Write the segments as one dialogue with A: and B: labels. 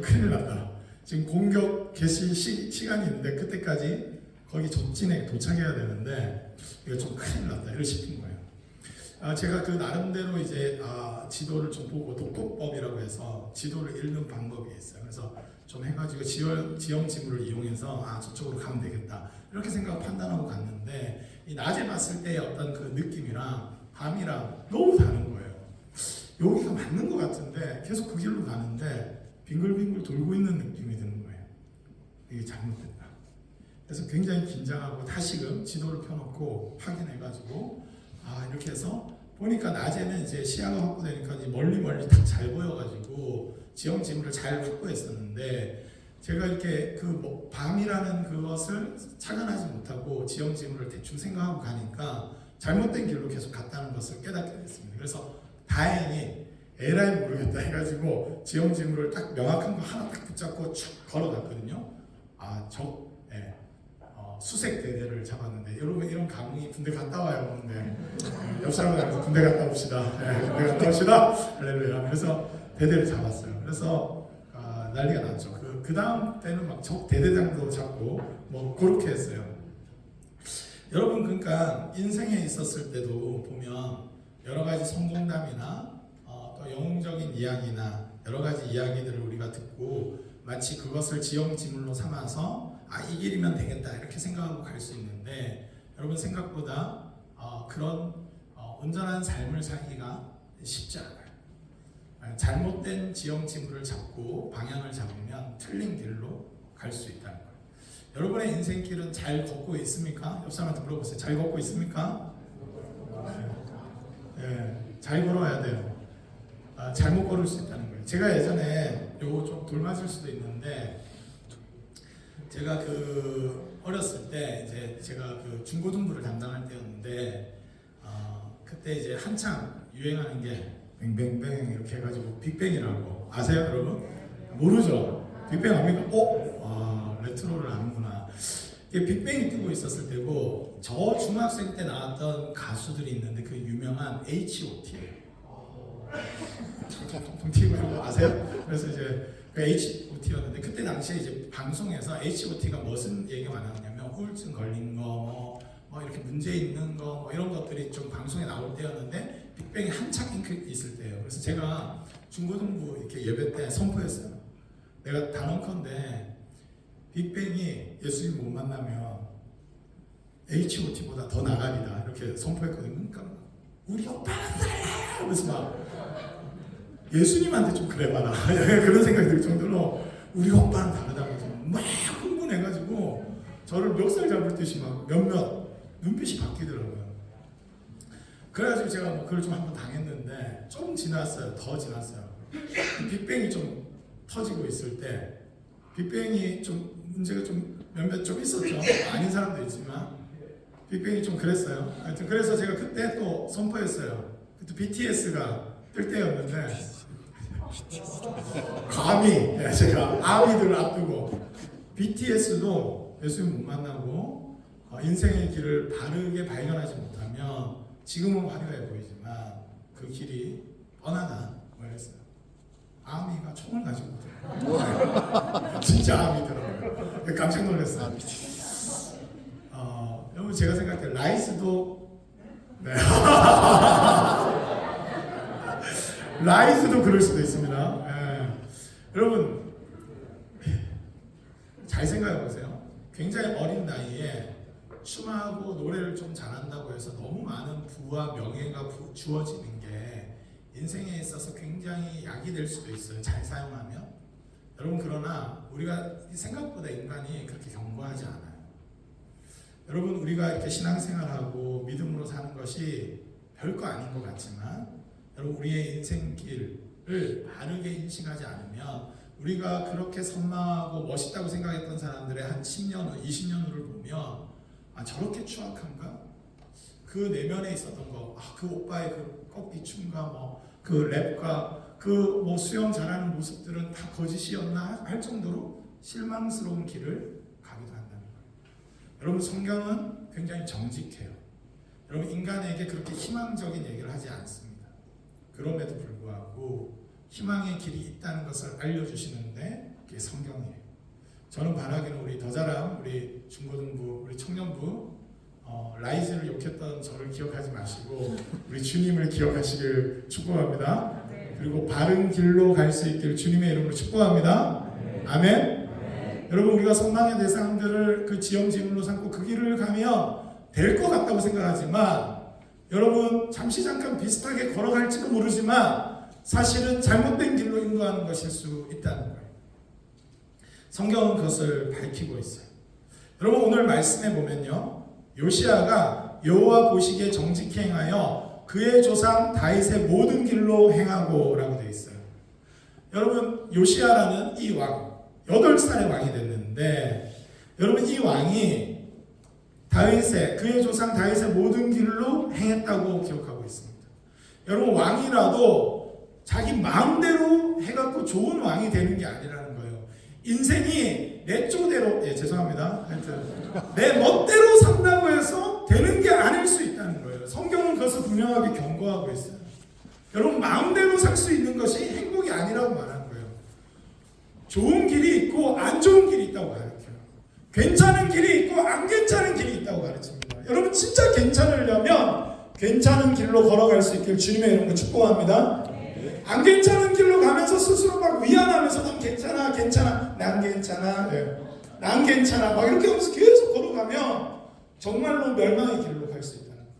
A: 이거 큰일 났다. 지금 공격 개시 시간이 있는데 그때까지 거기 전진에 도착해야 되는데 이거 좀 큰일 났다. 이러 싶은 거예요. 제가 그 나름대로 이제 지도를 좀 보고 독도법이라고 해서 지도를 읽는 방법이 있어요. 그래서 좀 해가지고 지형 지물을 이용해서 저쪽으로 가면 되겠다 이렇게 생각하고 판단하고 갔는데 이 낮에 봤을 때의 어떤 그 느낌이랑 밤이랑 너무 다른 거예요. 여기가 맞는 것 같은데 계속 그 길로 가는데 빙글빙글 돌고 있는 느낌이 드는 거예요. 이게 잘못됐다. 그래서 굉장히 긴장하고 다시금 지도를 펴놓고 확인해가지고 이렇게 해서 보니까 낮에는 이제 시야가 확보되니까 멀리 딱 잘 보여가지고 지형 지물을 잘 확보했었는데 제가 이렇게 밤이라는 그것을 착안하지 못하고 지형 지물을 대충 생각하고 가니까 잘못된 길로 계속 갔다는 것을 깨닫게 됐습니다. 그래서 다행히 에라이 모르겠다 해가지고 지형 지물을 딱 명확한 거 하나 딱 붙잡고 쭉 걸어갔거든요. 수색 대대를 잡았는데 여러분 이런 감흥이 군대 갔다 와요. 근데 옆 사람들한테 군대 갔다 옵시다. 군대 갔다 옵시다. 할렐루야. 그래서 대대를 잡았어요. 그래서 난리가 났죠. 그 다음 때는 막 적 대대장도 잡고 뭐 그렇게 했어요. 여러분 그러니까 인생에 있었을 때도 보면 여러 가지 성공담이나 또 영웅적인 이야기나 여러 가지 이야기들을 우리가 듣고 마치 그것을 지형 지물로 삼아서 이 길이면 되겠다 이렇게 생각하고 갈 수 있는데 여러분 생각보다 그런 온전한 삶을 살기가 쉽지 않아요. 잘못된 지형 지물을 잡고 방향을 잡으면 틀린 길로 갈 수 있다는 거예요. 여러분의 인생길은 잘 걷고 있습니까? 옆 사람한테 물어보세요. 잘 걷고 있습니까? 네, 잘 걸어야 돼요. 잘못 걸을 수 있다는 거예요. 제가 예전에 요거 좀 돌맞을 수도 있는데 제가 어렸을 때 이제 제가 중고등부를 담당할 때였는데 그때 이제 한창 유행하는 게 뱅뱅뱅 이렇게 해가지고 빅뱅이라고 아세요 여러분? 모르죠? 빅뱅 압니까? 레트로를 아는구나. 이게 빅뱅이 뜨고 있었을 때고 저 중학생 때 나왔던 가수들이 있는데 그 유명한 H.O.T예요. 통통 튀고 이런 거 아세요? 그래서 이제 H.O.T였는데 그때 당시에 이제 방송에서 H.O.T가 무슨 얘기가 많았냐면 우울증 걸린 거 뭐 이렇게 문제 있는 거 뭐 이런 것들이 좀 방송에 나올 때였는데 빅뱅이 한창 인기 있을 때예요. 그래서 제가 중고등부 이렇게 예배 때 선포했어요. 내가 단언컨대 빅뱅이 예수님 못 만나면 H.O.T보다 더 나가리다 이렇게 선포했거든요. 그러니까 우리 오빠랑 달라요. 그래서 막 예수님한테 좀 그래봐라 그런 생각이 들 정도로 우리 오빠는 다르다고 막 흥분해가지고 저를 멱살 잡을 듯이 막 몇몇 눈빛이 바뀌더라고요. 그래가지고 제가 그걸 좀 한번 당했는데 좀 지났어요. 더 지났어요. 빅뱅이 좀 터지고 있을 때 빅뱅이 좀 문제가 좀 몇몇 좀 있었죠. 아닌 사람도 있지만 빅뱅이 좀 그랬어요. 하여튼 그래서 제가 그때 또 선포했어요. 그때 BTS가 뜰 때였는데 감히 제가 아미들을 앞두고 BTS도 예수님 못 만나고 인생의 길을 바르게 발견하지 못하면 지금은 화려해 보이지만 그 길이 뻔하다 그랬어요. 아미가 총을 가지고 있더라고요. 진짜 아미더라고요. 깜짝 놀랐어요. 여러분 제가 생각할 때 라이스도 라이스도 그럴 수도 있습니다. 여러분 잘 생각해 보세요. 굉장히 어린 나이에 춤하고 노래를 좀 잘한다고 해서 너무 많은 부와 명예가 주어지는 게 인생에 있어서 굉장히 약이 될 수도 있어요. 잘 사용하면. 여러분 그러나 우리가 생각보다 인간이 그렇게 견고하지 않아요. 여러분 우리가 이렇게 신앙생활하고 믿음으로 사는 것이 별거 아닌 것 같지만 여러분 우리의 인생길을 바르게 인식하지 않으면 우리가 그렇게 선망하고 멋있다고 생각했던 사람들의 한 10년 후, 20년 후를 보면 저렇게 추악한가? 그 내면에 있었던 거, 그 오빠의 그 꺾기춤과 그 랩과 그 수영 잘하는 모습들은 다 거짓이었나 할 정도로 실망스러운 길을 가기도 한다는 거예요. 여러분 성경은 굉장히 정직해요. 여러분 인간에게 그렇게 희망적인 얘기를 하지 않습니다. 그럼에도 불구하고 희망의 길이 있다는 것을 알려주시는데 성경이에요. 저는 바라기는 우리 더 자랑, 우리 중고등부, 우리 청년부 라이즈를 욕했던 저를 기억하지 마시고 우리 주님을 기억하시길 축복합니다. 그리고 바른 길로 갈 수 있길 주님의 이름으로 축복합니다. 아멘. 여러분, 우리가 선망의 대상들을 그 지형지물로 삼고 그 길을 가면 될 것 같다고 생각하지만, 여러분 잠시 잠깐 비슷하게 걸어갈지도 모르지만 사실은 잘못된 길로 인도하는 것일 수 있다는 거예요. 성경은 그것을 밝히고 있어요. 여러분, 오늘 말씀해 보면요, 요시야가 여호와 보시기에 정직히 행하여 그의 조상 다윗의 모든 길로 행하고 라고 되어 있어요. 여러분, 요시야라는 이 왕 8살의 왕이 됐는데, 여러분 이 왕이 그의 조상 다윗의 모든 길로 행했다고 기억하고 있습니다. 여러분, 왕이라도 자기 마음대로 해갖고 좋은 왕이 되는 게 아니라는 거예요. 인생이 내 쪽대로, 죄송합니다. 하여튼 내 멋대로 산다고 해서 되는 게 아닐 수 있다는 거예요. 성경은 그것을 분명하게 경고하고 있어요. 여러분, 마음대로 살 수 있는 것이 행복이 아니라고 말하는 거예요. 좋은 길이 있고 안 좋은 길이 있다고 가르쳐요. 괜찮은 길이 있고 안 괜찮은 길이 있다고 가르칩니다. 여러분, 진짜 괜찮으려면 괜찮은 길로 걸어갈 수 있길 주님의 이름으로 축복합니다. 안 괜찮은 길로 가면서 스스로 막 위안하면서 난 괜찮아, 난 괜찮아 막 이렇게 하면서 계속 걸어가면 정말로 멸망의 길로 갈 수 있다는 거예요.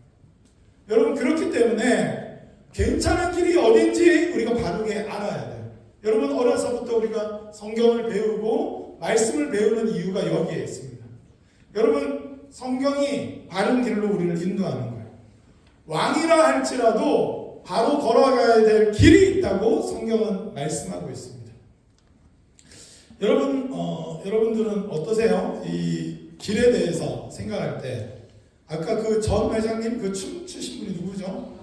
A: 여러분, 그렇기 때문에 괜찮은 길이 어딘지 우리가 바르게 알아야 돼요. 여러분, 어려서부터 우리가 성경을 배우고 말씀을 배우는 이유가 여기에 있습니다. 여러분, 성경이 바른 길로 우리를 인도하는 거예요. 왕이라 할지라도 바로 걸어가야 될 길이 있다고 성경은 말씀하고 있습니다. 여러분들은 어떠세요? 이 길에 대해서 생각할 때, 아까 그 전 회장님 그 춤 추신 분이 누구죠?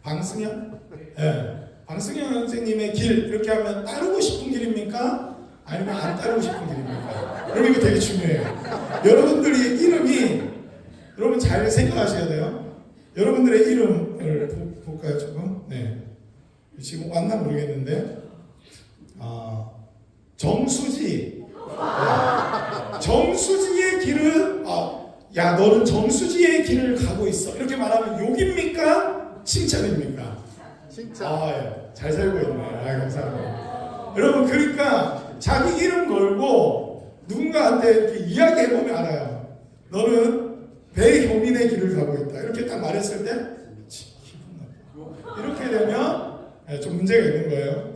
A: 방승현? 네. 방승현 선생님의 길, 이렇게 하면 따르고 싶은 길입니까? 아니면 안 따르고 싶은 길입니까? 여러분, 이거 되게 중요해요. 여러분들이 이름이, 여러분 잘 생각하셔야 돼요. 여러분들의 이름을 볼까요, 조금? 네. 지금 왔나 모르겠는데, 정수지. 정수지의 길은, 야, 너는 정수지의 길을 가고 있어. 이렇게 말하면 욕입니까? 칭찬입니까? 칭찬. 예. 잘 살고 있네. 감사합니다. 여러분, 그러니까 자기 이름 걸고 누군가한테 이렇게 이야기해보면 알아요. 너는 배효민의 길을 가고 있다. 이렇게 딱 말했을 때 기분 나빠. 이렇게 되면 좀 문제가 있는 거예요.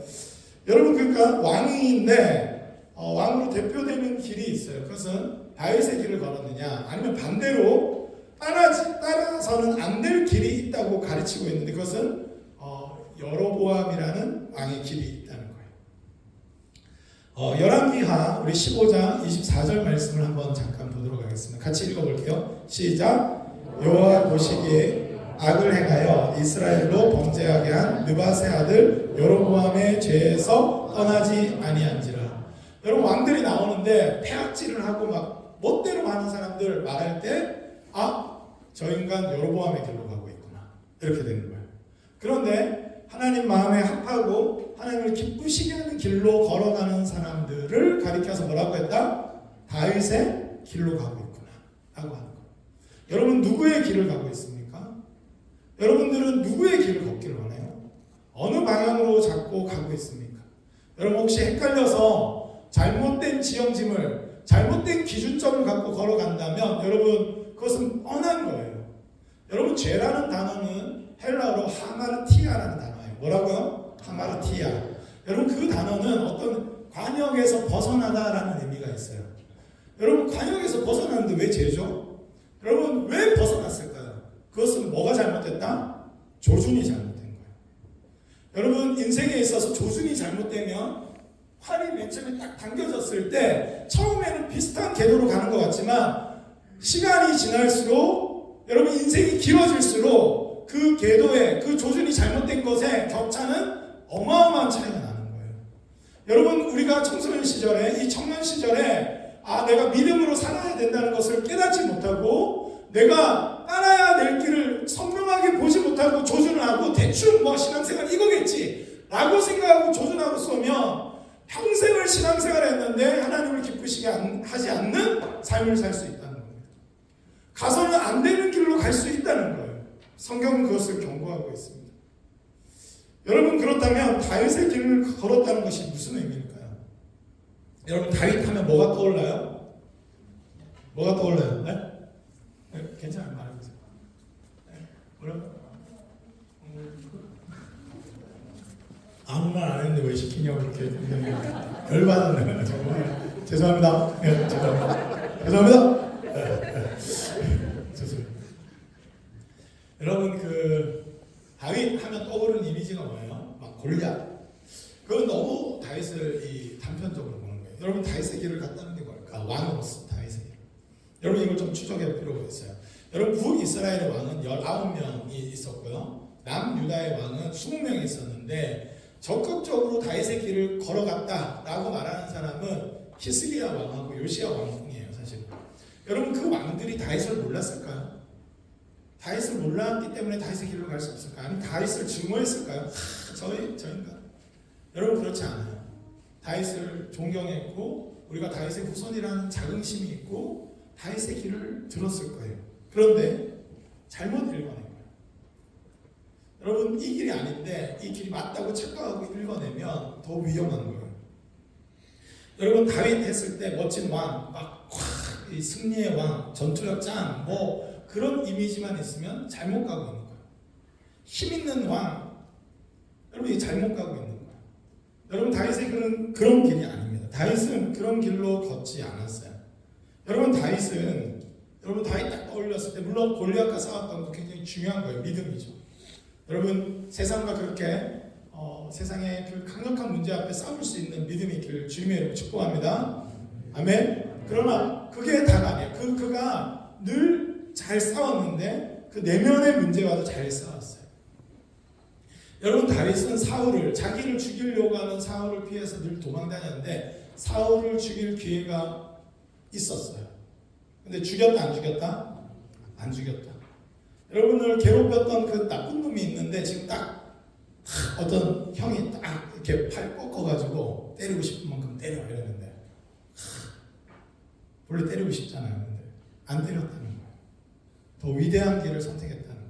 A: 여러분, 그러니까 왕인데 왕으로 대표되는 길이 있어요. 그것은 다윗의 길을 걸었느냐, 아니면 반대로 따라서는 안 될 길이 있다고 가르치고 있는데, 그것은 여로보암이라는 왕의 길이 있다는 거예요. 열왕기하 우리 15장 24절 말씀을 한번 잠깐 보도록 하겠습니다. 같이 읽어볼게요. 시작. 여호와 보시기에 악을 행하여 이스라엘로 범죄하게 한 느밧의 아들 여로보암의 죄에서 떠나지 아니한지라. 여러분, 왕들이 나오는데 폐악질을 하고 막 멋대로 하는 사람들 말할 때, 저 인간 여로보암의 길로 가고 있구나, 이렇게 되는 거예요. 그런데 하나님 마음에 합하고 하나님을 기쁘시게 하는 길로 걸어가는 사람들을 가리켜서 뭐라고 했다? 다윗의 길로 가고 있구나 라고 하는 거예요. 여러분, 누구의 길을 가고 있습니까? 여러분들은 누구의 길을 걷기를 원해요? 어느 방향으로 잡고 가고 있습니까? 여러분, 혹시 헷갈려서 잘못된 지형짐을, 잘못된 기준점을 갖고 걸어간다면 여러분, 그것은 뻔한 거예요. 여러분, 죄라는 단어는 헬라어로 하마르티아라는 단어예요. 뭐라고요? 하마르티아. 여러분, 그 단어는 어떤 관역에서 벗어나다라는 의미가 있어요. 여러분, 관역에서 벗어나는데 왜 죄죠? 여러분, 왜 벗어났을까요? 그것은 뭐가 잘못됐다? 조준이 잘못된 거예요. 여러분, 인생에 있어서 조준이 잘못되면 활이 맨 처음에 딱 당겨졌을 때 처음에는 비슷한 궤도로 가는 것 같지만 시간이 지날수록, 여러분, 인생이 길어질수록 그 궤도에, 그 조준이 잘못된 것에 격차는 어마어마한 차이가 나는 거예요. 여러분, 우리가 청소년 시절에, 이 청년 시절에 내가 믿음으로 살아야 된다는 것을 깨닫지 못하고 내가 따라야 될 길을 선명하게 보지 못하고 조준을 하고 대충 신앙생활 이거겠지 라고 생각하고 조준하고 쏘면 평생을 신앙생활을 했는데 하나님을 기쁘시게 하지 않는 삶을 살 수 있다는 겁니다. 가서는 안 되는 길로 갈 수 있다는 거예요. 성경은 그것을 경고하고 있습니다. 여러분, 그렇다면 다윗의 길을 걸었다는 것이 무슨 의미일까요? 여러분, 다윗 하면 뭐가 떠올라요? 뭐가 떠올라요? 네? 네? 괜찮아요. 말해보세요. 네? 뭐라고? 아무 말 안 했는데 왜 시키냐고 이렇게 열받았네요. 정말 죄송합니다. 네, 죄송합니다. 네. 죄송합니다. 여러분, 그 다윗 하면 떠오르는 이미지가 뭐예요? 막 골리앗. 그건 너무 다윗을 단편적으로 보는 거예요. 여러분, 다윗의 길을 갔다는 게 뭘까? 왕으로서 다윗의 길. 여러분, 이걸 좀 추적할 필요가 있어요. 여러분, 북이스라엘의 왕은 19명이 있었고요. 남유다의 왕은 20명이 있었는데 적극적으로 다윗의 길을 걸어갔다라고 말하는 사람은 히스기야 왕하고 요시야 왕이에요, 사실. 여러분, 그 왕들이 다윗을 몰랐을까요? 다윗을 몰랐기 때문에 다윗의 길로 갈 수 없을까요? 아니면 다윗을 증오했을까요? 저 인간. 여러분, 그렇지 않아요. 다윗을 존경했고 우리가 다윗의 후손이라는 자긍심이 있고 다윗의 길을 들었을 거예요. 그런데 잘못 읽어낸 거예요. 여러분, 이 길이 아닌데 이 길이 맞다고 착각하고 읽어내면 더 위험한 거예요. 여러분, 다윗 했을 때 멋진 왕, 막 이 승리의 왕, 전투력 짱, 뭐 그런 이미지만 있으면 잘못 가고 있는 거예요. 힘 있는 왕, 여러분, 이게 잘못 가고 있는 거예요. 여러분, 다윗의 길은 그런 길이 아닙니다. 다윗은 그런 길로 걷지 않았어요. 여러분, 여러분 다윗 딱 떠올렸을 때 물론 골리앗과 싸웠던 거 굉장히 중요한 거예요. 믿음이죠. 여러분, 세상과 그렇게 세상의 그 강력한 문제 앞에 싸울 수 있는 믿음이 있기를 주님의 이름으로 축복합니다. 아멘. 그러나 그게 다가 아니에요. 그가 늘 잘 싸웠는데 그 내면의 문제와도 잘 싸웠어요. 여러분, 다윗은 사울을, 자기를 죽이려고 하는 사울을 피해서 늘 도망다녔는데 사울을 죽일 기회가 있었어요. 근데 죽였다 안 죽였다? 안 죽였다. 여러분을 괴롭혔던 그 나쁜 놈이 있는데 지금 딱 어떤 형이 딱 이렇게 팔 꺾어가지고 때리고 싶은 만큼 때려 이랬는데 원래 때리고 싶잖아요. 근데 안 때렸다는 거예요. 더 위대한 길을 선택했다는 거예요.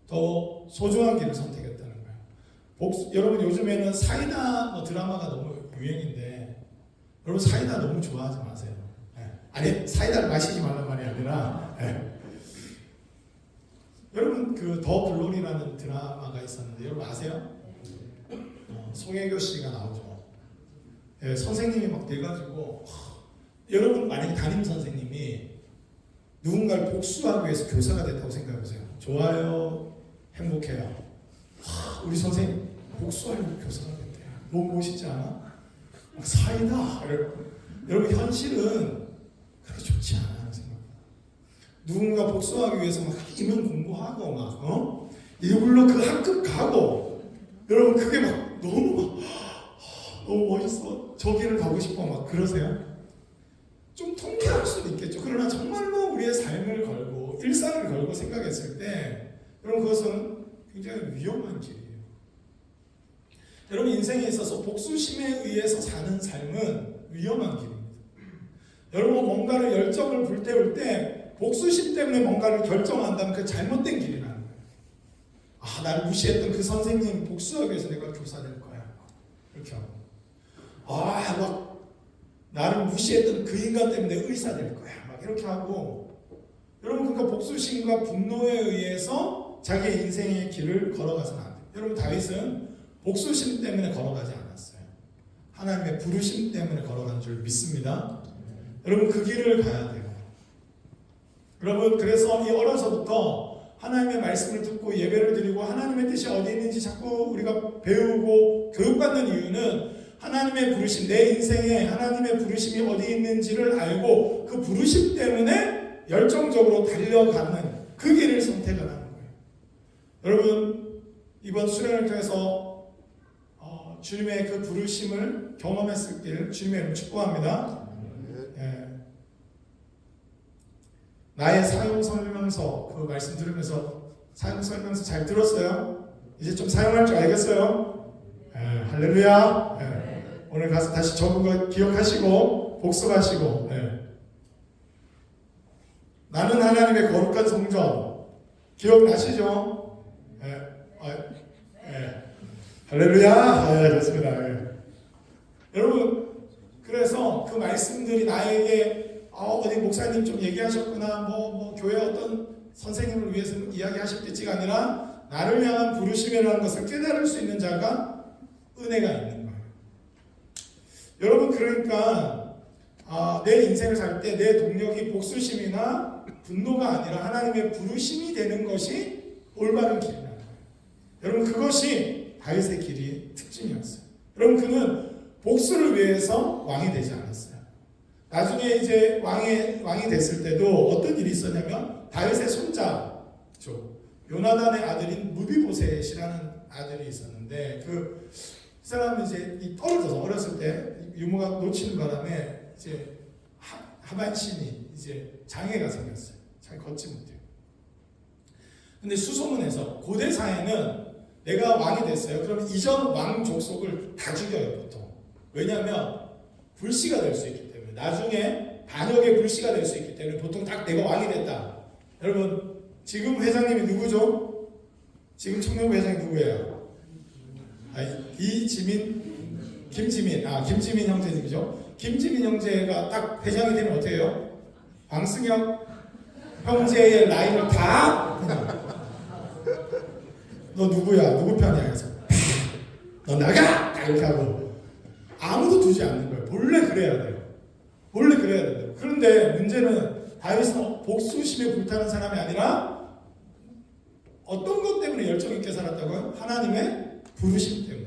A: 더 소중한 길을 선택했다는 거예요. 여러분, 요즘에는 사이다 드라마가 너무 유행인데 여러분, 사이다 너무 좋아하지 마세요. 네. 아니, 사이다를 마시지 말란 말이 아니라 네. 여러분, 그 더 글로리라는 드라마가 있었는데 여러분 아세요? 송혜교 씨가 나오죠. 네, 선생님이 막 돼가지고 여러분, 만약에 담임 선생님이 누군가를 복수하기 위해서 교사가 됐다고 생각해보세요. 좋아요, 행복해요. 우리 선생님 복수하려고 교사가 됐대요. 너무 멋있지 않아? 막 사이다. 여러분, 현실은 그렇게 좋지 않아요. 누군가 복수하기 위해서 막 이면 공부하고 막 이걸로 그 학급 가고 여러분, 그게 막 너무 멋있어. 저 길을 가고 싶어 막 그러세요? 좀 통쾌할 수도 있겠죠. 그러나 정말로 우리의 삶을 걸고 일상을 걸고 생각했을 때 여러분, 그것은 굉장히 위험한 길이에요. 여러분, 인생에 있어서 복수심에 의해서 사는 삶은 위험한 길입니다. 여러분, 뭔가를 열정을 불태울 때 복수심 때문에 뭔가를 결정한다면 그 잘못된 길이라는 거예요. 아, 나를 무시했던 그 선생님 복수하기 위해서 내가 교사 될 거야. 이렇게 하고. 아, 막 나를 무시했던 그 인간 때문에 의사 될 거야. 막 이렇게 하고. 여러분, 그러니까 복수심과 분노에 의해서 자기의 인생의 길을 걸어가서는 안 돼요. 여러분, 다윗은 복수심 때문에 걸어가지 않았어요. 하나님의 부르심 때문에 걸어간 줄 믿습니다. 여러분, 그 길을 가야 돼요. 여러분, 그래서 이 어려서부터 하나님의 말씀을 듣고 예배를 드리고 하나님의 뜻이 어디 있는지 자꾸 우리가 배우고 교육받는 이유는 하나님의 부르심, 내 인생에 하나님의 부르심이 어디 있는지를 알고 그 부르심 때문에 열정적으로 달려가는 그 길을 선택을 하는 거예요. 여러분, 이번 수련을 통해서 주님의 그 부르심을 경험했을 길 주님의 이름으로 축복합니다. 나의 사용 설명서 그 말씀 들으면서 사용 설명서 잘 들었어요? 이제 좀 사용할 줄 알겠어요? 할렐루야. 오늘 가서 다시 적은 거 기억하시고 복습하시고. 나는 하나님의 거룩한 성전 기억나시죠? 할렐루야. 좋습니다. 여러분, 그래서 그 말씀들이 나에게 어디 목사님 좀 얘기하셨구나, 뭐 교회 어떤 선생님을 위해서 이야기하셨겠지가 아니라 나를 향한 부르심이라는 것을 깨달을 수 있는 자가 은혜가 있는 거예요. 여러분, 그러니까 내 인생을 살 때 내 동력이 복수심이나 분노가 아니라 하나님의 부르심이 되는 것이 올바른 길이라는 거예요. 여러분, 그것이 다윗의 길이 특징이었어요. 여러분, 그는 복수를 위해서 왕이 되지 않았어요. 나중에 이제 왕이 됐을 때도 어떤 일이 있었냐면 다윗의 손자죠. 요나단의 아들인 무비보셋이라는 아들이 있었는데 그 사람은 이제 떨어져서 어렸을 때 유모가 놓치는 바람에 이제 하반신이 이제 장애가 생겼어요. 잘 걷지 못해요. 근데 수소문에서 고대 사회는 내가 왕이 됐어요. 그러면 이전 왕 족속을 다 죽여요, 보통. 왜냐하면 불씨가 될 수 있기 때문에. 나중에 반역의 불씨가 될 수 있기 때문에 보통 딱 내가 왕이 됐다. 여러분, 지금 회장님이 누구죠? 지금 청년부 회장이 누구예요? 김지민 형제님이죠. 김지민 형제가 딱 회장이 되면 어떻게 해요? 광승혁 형제의 라인을 다 그냥 너 누구야? 누구 편이야? 해서 너 나가! 이렇게 하고 아무도 두지 않는 거예요. 본래 그래야 돼요. 본래 그래야 돼요. 그런데 문제는 다윗은 복수심에 불타는 사람이 아니라 어떤 것 때문에 열정 있게 살았다고요? 하나님의 부르심 때문에.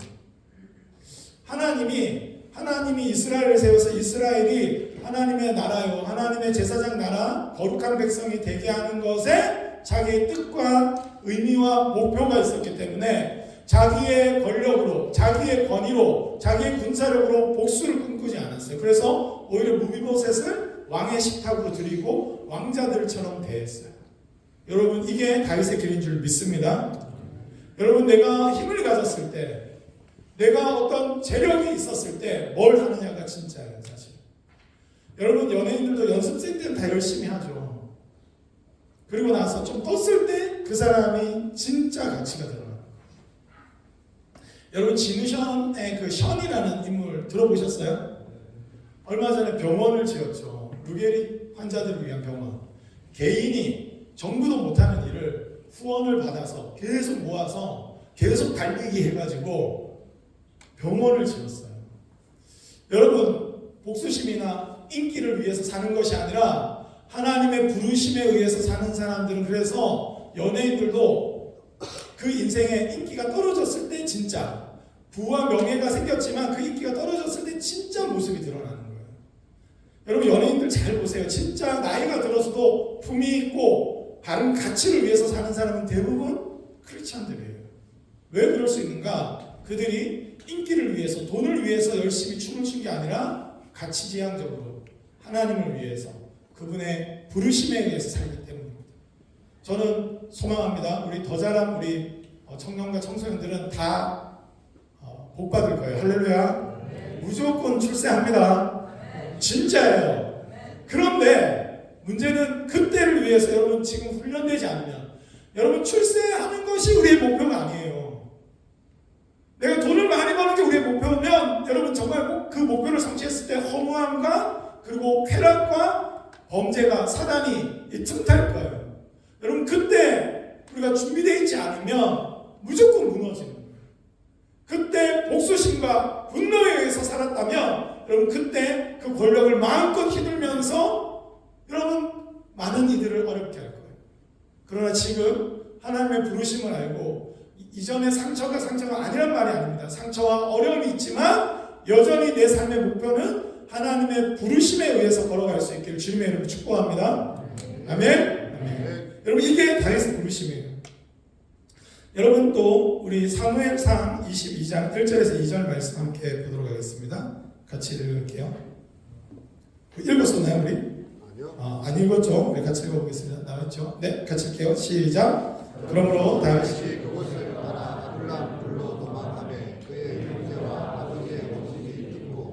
A: 하나님이 이스라엘을 세워서 이스라엘이 하나님의 나라요, 하나님의 제사장 나라, 거룩한 백성이 되게 하는 것에 자기의 뜻과 의미와 목표가 있었기 때문에 자기의 권력으로, 자기의 권위로, 자기의 군사력으로 복수를 꿈꾸지 않았어요. 그래서 오히려 무비보셋을 왕의 식탁으로 드리고 왕자들처럼 대했어요. 여러분, 이게 다윗의 길인 줄 믿습니다. 여러분, 내가 힘을 가졌을 때, 내가 어떤 재력이 있었을 때 뭘 하느냐가 진짜예요, 사실. 여러분, 연예인들도 연습생 때는 다 열심히 하죠. 그리고 나서 좀 떴을 때 그 사람이 진짜 가치가 드러나요. 여러분, 진우션의 그 션이라는 인물 들어보셨어요? 얼마 전에 병원을 지었죠. 루게리 환자들을 위한 병원. 개인이 정부도 못하는 일을 후원을 받아서 계속 모아서 계속 달리기 해가지고 병원을 지었어요. 여러분, 복수심이나 인기를 위해서 사는 것이 아니라 하나님의 부르심에 의해서 사는 사람들은, 그래서 연예인들도 그 인생에 인기가 떨어졌을 때 진짜 부와 명예가 생겼지만 그 인기가 떨어졌을 때 진짜 모습이 드러나는 거예요. 여러분, 연예인들 잘 보세요. 진짜 나이가 들어서도 품이 있고 바른 가치를 위해서 사는 사람은 대부분 크리스찬들이에요. 왜 그럴 수 있는가? 그들이 인기를 위해서, 돈을 위해서 열심히 춤을 춘 게 아니라 가치지향적으로 하나님을 위해서, 그분의 부르심에 의해서 살기 때문입니다. 저는 소망합니다. 우리 더 자란 우리 청년과 청소년들은 다 복받을 거예요. 할렐루야. 무조건 출세합니다. 진짜예요. 그런데 문제는 그때를 위해서 여러분 지금 훈련되지 않으면, 여러분 출세하는 것이 우리의 목표가 아니에요. 내가 돈을 많이 버는 게 우리의 목표면 여러분 정말 그 목표를 성취했을 때 허무함과 그리고 쾌락과 범죄가, 사단이 틈탈 거예요. 여러분, 그때 우리가 준비되어 있지 않으면 무조건 무너지는 거예요. 그때 복수심과 분노에 의해서 살았다면 여러분 그때 그 권력을 마음껏 휘둘면서 여러분 많은 이들을 어렵게 할 거예요. 그러나 지금 하나님의 부르심을 알고, 이전의 상처가 아니란 말이 아닙니다. 상처와 어려움이 있지만 여전히 내 삶의 목표는 하나님의 부르심에 의해서 걸어갈 수 있기를 주님의 이름으로 축복합니다. 아멘. 여러분, 이게 다윗의 부르심이에요. 여러분, 또 우리 사무엘상 22장 1절에서 2절 말씀 함께 보도록 하겠습니다. 같이 읽을게요. 읽었었나요, 우리? 아니요. 안 읽었죠? 우리 같이 읽어보겠습니다. 나왔죠? 네, 같이 읽게요. 시작. 그러므로 다윗이 그곳을 떠나 아둘람 불로 도망하며 그의 형제와 아버지의 모습이 듣고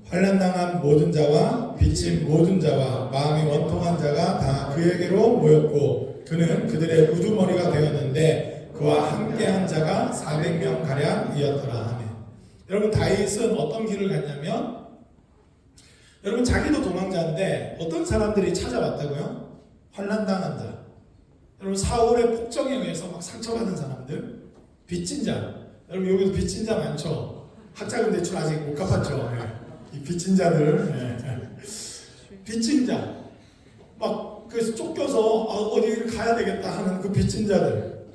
A: 환난당한 모든 자와 빚진 모든 자와 마음이 원통한 자가 다 그에게로 모였고 그는 그들의 우두머리가 되었는데 그와 함께한 자가 400명 가량이었더라 하네. 여러분 다윗은 어떤 길을 갔냐면 여러분 자기도 도망자인데 어떤 사람들이 찾아왔다고요? 환난당한 자. 여러분 사울의 폭정에 의해서 막 상처받은 사람들, 빚진 자. 여러분 여기도 빚진 자 많죠? 학자금 대출 아직 못 갚았죠? 이 빚진 자들, 빚진 자, 막 그래서 쫓겨서 어디를 가야 되겠다 하는 그 빚진 자들,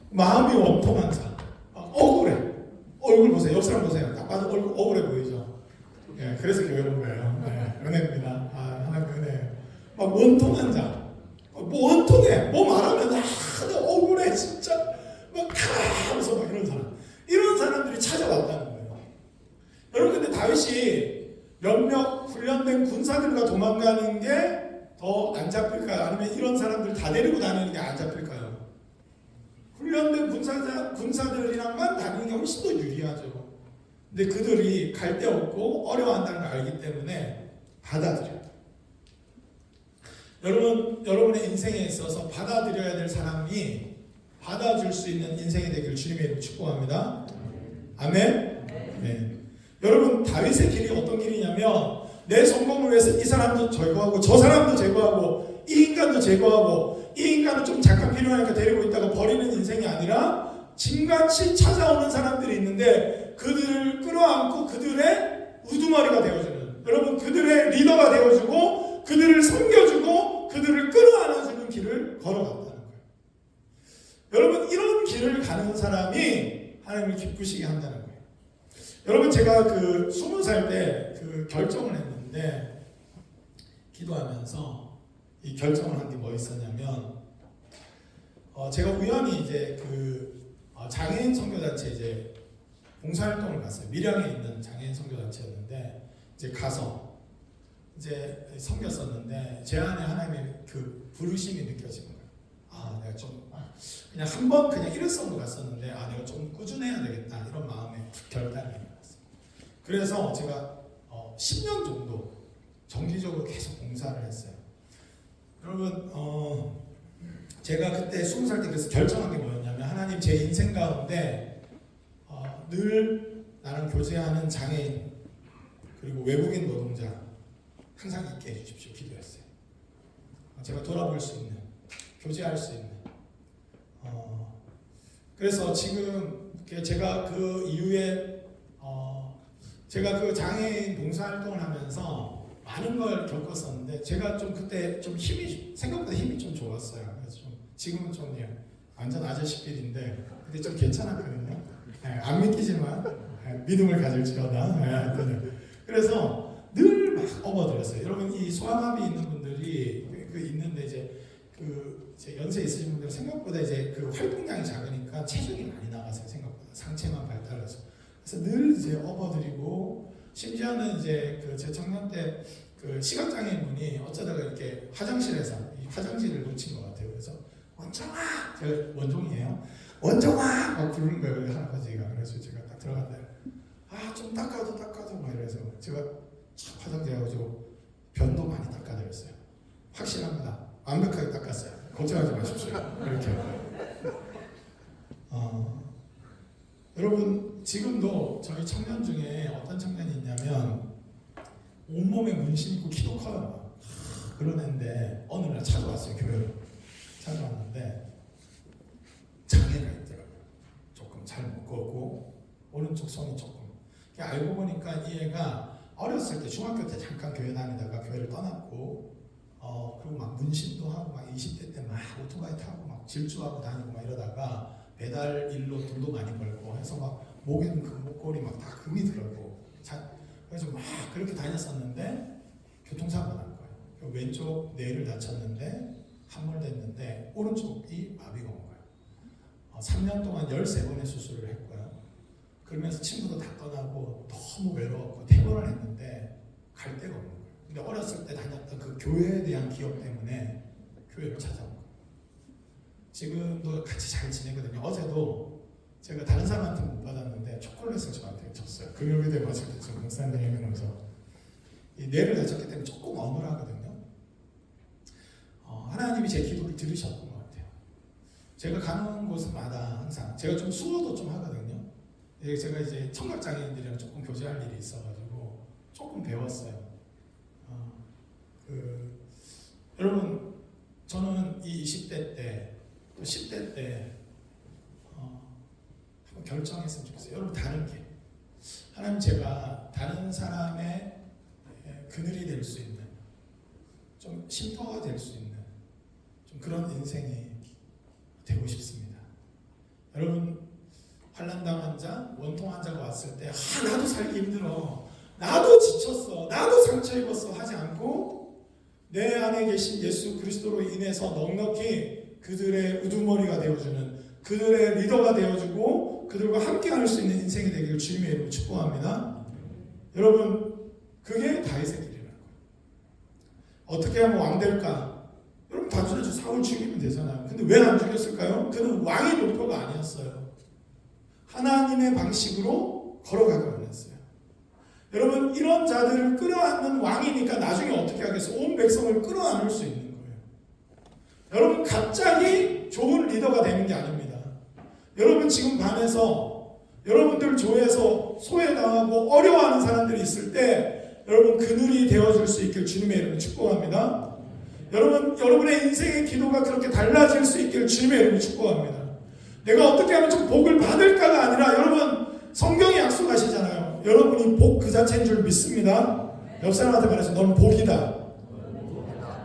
A: 마음이 원통한 자, 억울해. 얼굴 보세요. 옆 사람 보세요. 딱 봐도 얼굴 억울해 보이죠? 그래서 교회 온 거예요. 은혜입니다. 하나님 은혜. 막 원통한 자, 뭐 원통해. 뭐 말하면 억울해 진짜. 막 하면서 막 이런 사람들이 찾아왔다는 거예요. 여러분 근데 다윗이 몇몇 훈련된 군사들과 도망가는 게 더 안 잡힐까요? 아니면 이런 사람들 다 데리고 다니는 게 안 잡힐까요? 훈련된 군사들이랑만 다니는 게 훨씬 더 유리하죠. 근데 그들이 갈 데 없고 어려워한다는 걸 알기 때문에 받아들여요. 여러분의 인생에 있어서 받아들여야 될 사람이 받아줄 수 있는 인생이 되기를 주님의 이름으로 축복합니다. 아멘. 네. 여러분 다윗의 길이 어떤 길이냐면 내 성공을 위해서 이 사람도 제거하고 저 사람도 제거하고 이 인간도 제거하고 이 인간은 좀 잠깐 필요하니까 데리고 있다가 버리는 인생이 아니라 짐같이 찾아오는 사람들이 있는데 그들을 끌어안고 그들의 우두머리가 되어주는, 여러분 그들의 리더가 되어주고 그들을 섬겨주고 그들을 끌어안아주는 길을 걸어간다는 거예요. 여러분 이런 길을 가는 사람이 하나님을 기쁘시게 한다는 거예요. 여러분 제가 20살 때 결정을 했는데 기도하면서 이 결정을 한 게 뭐 있었냐면 제가 우연히 이제 장애인 선교단체 이제 봉사활동을 갔어요. 밀양에 있는 장애인 선교단체였는데 이제 가서 이제 섬겼었는데 제 안에 하나님의 부르심이 느껴지는 거예요. 내가 좀 그냥 한 번 그냥 일회성으로 갔었는데 내가 좀 꾸준해야 되겠다 이런 마음에 결단이 일어났어요. 그래서 제가 10년 정도 정기적으로 계속 봉사를 했어요. 여러분 제가 그때 20살 때 그래서 결정한 게 뭐였냐면 하나님 제 인생 가운데 늘 나랑 교제하는 장애인 그리고 외국인 노동자 항상 있게 해주십시오 기도했어요. 제가 돌아볼 수 있는, 교제할 수 있는. 그래서 지금 제가 그 이후에 제가 장애인 봉사활동을 하면서 많은 걸 겪었었는데 제가 좀 그때 좀 생각보다 힘이 좀 좋았어요. 그래서 지금은 좀 완전 아저씨끼리인데 그때 좀 괜찮았거든요. 안 믿기지만 믿음을 가질지어다. 그래서 늘 막 업어들었어요. 여러분 이 소아마비 있는 분들이 있는데 이제 연세 있으신 분들은 생각보다 이제 활동량이 작으니까 체중이 많이 나가세요. 생각보다 상체만 발달해서. 그래서 늘 이제 업어드리고 심지어는 이제 제 청년 때 시각장애인 분이 어쩌다가 이렇게 화장실에서 이 화장실을 놓친 것 같아요. 그래서 원정아, 제가 원종이에요. 원정아 막 부르는 거예요. 그래서 할아버지가. 그래서 제가 딱 들어갔는데 좀 닦아도 막 이래서 제가 화장대 가지고 변도 많이 닦아드렸어요. 확실합니다. 완벽하게 닦았어요. 걱정하지 마십시오. 이렇게. 여러분 지금도 저희 청년 중에 어떤 청년이 있냐면 온몸에 문신 있고 키도 커요. 그런 애인데 어느 날 찾아왔어요. 교회로 찾아왔는데 장애가 있더라고요. 조금 잘 못 걷고 오른쪽 손이 조금. 알고 보니까 이 애가 어렸을 때 중학교 때 잠깐 교회 다니다가 교회를 떠났고 그리고 막 문신도 하고 막 20대 때 막 오토바이 타고 막 질주하고 다니고 막 이러다가 배달 일로 돈도 많이 벌고 해서 막 목에는 목걸이 막 다 금이 들어고 그래서 막 그렇게 다녔었는데 교통사고가 난 거예요. 왼쪽 뇌를 다쳤는데 함몰됐는데 오른쪽이 마비가 온 거예요. 3년 동안 13번의 수술을 했고요. 그러면서 친구도 다 떠나고 너무 외로웠고 퇴원을 했는데 갈 데가 없는 거예요. 근데 어렸을 때 다녔던 그 교회에 대한 기억 때문에 교회를 찾아온 거예요. 지금도 같이 잘 지내거든요. 어제도 제가 다른 사람한테 못 받았는데 초콜릿을 저한테 줬어요. 금요일에 왔을 때 지금 목사님에게 오면서 이 뇌를 다쳤기 때문에 조금 어눌하거든요. 하나님이 제 기도를 들으셨던 것 같아요. 제가 가는 곳마다 항상 제가 좀 수어도 좀 하거든요. 제가 이제 청각장애인들이랑 조금 교제할 일이 있어가지고 조금 배웠어요. 여러분, 저는 이 20대 때 또 10대 때 한번 결정했으면 좋겠어요. 여러분, 다른 게 하나님, 제가 다른 사람의 그늘이 될 수 있는, 좀 쉼터가 될 수 있는 좀 그런 인생이 되고 싶습니다. 여러분, 환난당 환자, 원통 환자가 왔을 때 나도 살기 힘들어, 나도 지쳤어, 나도 상처 입었어 하지 않고 내 안에 계신 예수 그리스도로 인해서 넉넉히 그들의 우두머리가 되어주는, 그들의 리더가 되어주고 그들과 함께 할 수 있는 인생이 되기를 주님의 이름으로 축복합니다. 여러분, 그게 다윗의 길이라는 거예요. 어떻게 하면 왕 될까? 여러분, 단순히 사울 죽이면 되잖아요. 근데 왜 안 죽였을까요? 그는 왕의 목표가 아니었어요. 하나님의 방식으로 걸어가기 원했어요. 여러분, 이런 자들을 끌어안는 왕이니까 나중에 어떻게 하겠어요? 온 백성을 끌어안을 수 있는 거예요. 여러분, 갑자기 좋은 리더가 되는 게 아닙니다. 여러분, 지금 반에서 여러분들 조에서 소외당하고 어려워하는 사람들이 있을 때 여러분, 그늘이 되어줄 수 있길 주님의 이름으로 축복합니다. 여러분, 여러분의 인생의 기도가 그렇게 달라질 수 있길 주님의 이름으로 축복합니다. 내가 어떻게 하면 좀 복을 받을까가 아니라, 여러분, 성경이 약속하시잖아요. 여러분이 복 그 자체인 줄 믿습니다. 옆 사람한테 말해서 너는 복이다.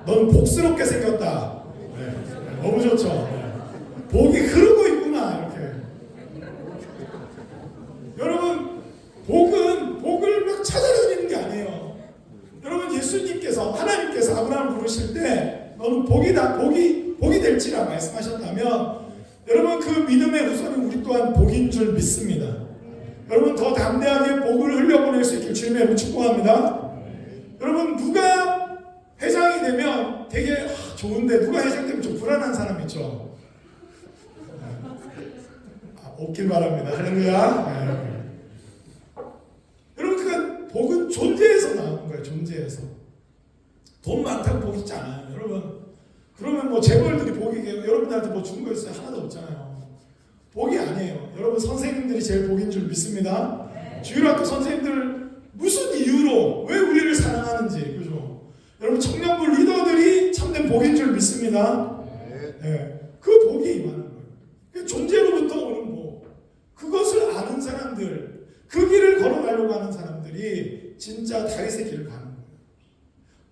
A: 너는 복스럽게 생겼다. 네. 너무 좋죠. 네. 복이 흐르고 있구나, 이렇게. 여러분, 복을 막 찾아다니는 게 아니에요. 여러분, 예수님께서, 하나님께서 아브라함을 부르실 때 너는 복이다, 복이 될지라 말씀하셨다면, 여러분, 그 믿음의 후손이 우리 또한 복인 줄 믿습니다. 여러분, 더 담대하게 복을 흘려보낼 수 있길 주님의 이름으로 축복합니다. 여러분, 누가 회장이 되면 되게 좋은데 누가 회장 되면 좀 불안한 사람 있죠. 없길 바랍니다. 할렐루야. 여러분, 그 복은 존재에서 나오는 거예요. 존재에서. 돈 많다고 복 있지 않아요. 여러분, 그러면 뭐 재벌들이 복이게요. 여러분들한테 뭐 준 거 있어요? 하나도 없잖아요. 복이 아니에요. 여러분, 선생님들이 제일 복인 줄 믿습니다. 주일학교 선생님들 무슨 이유로 왜 우리를 사랑하는지, 그죠? 여러분, 청년부 리더들이 참된 복인 줄 믿습니다. 네. 그 복이 임하는 거예요. 존재로부터 오는 복. 그것을 아는 사람들, 그 길을 걸어가려고 하는 사람들이 진짜 다윗의 길을 가는 거예요.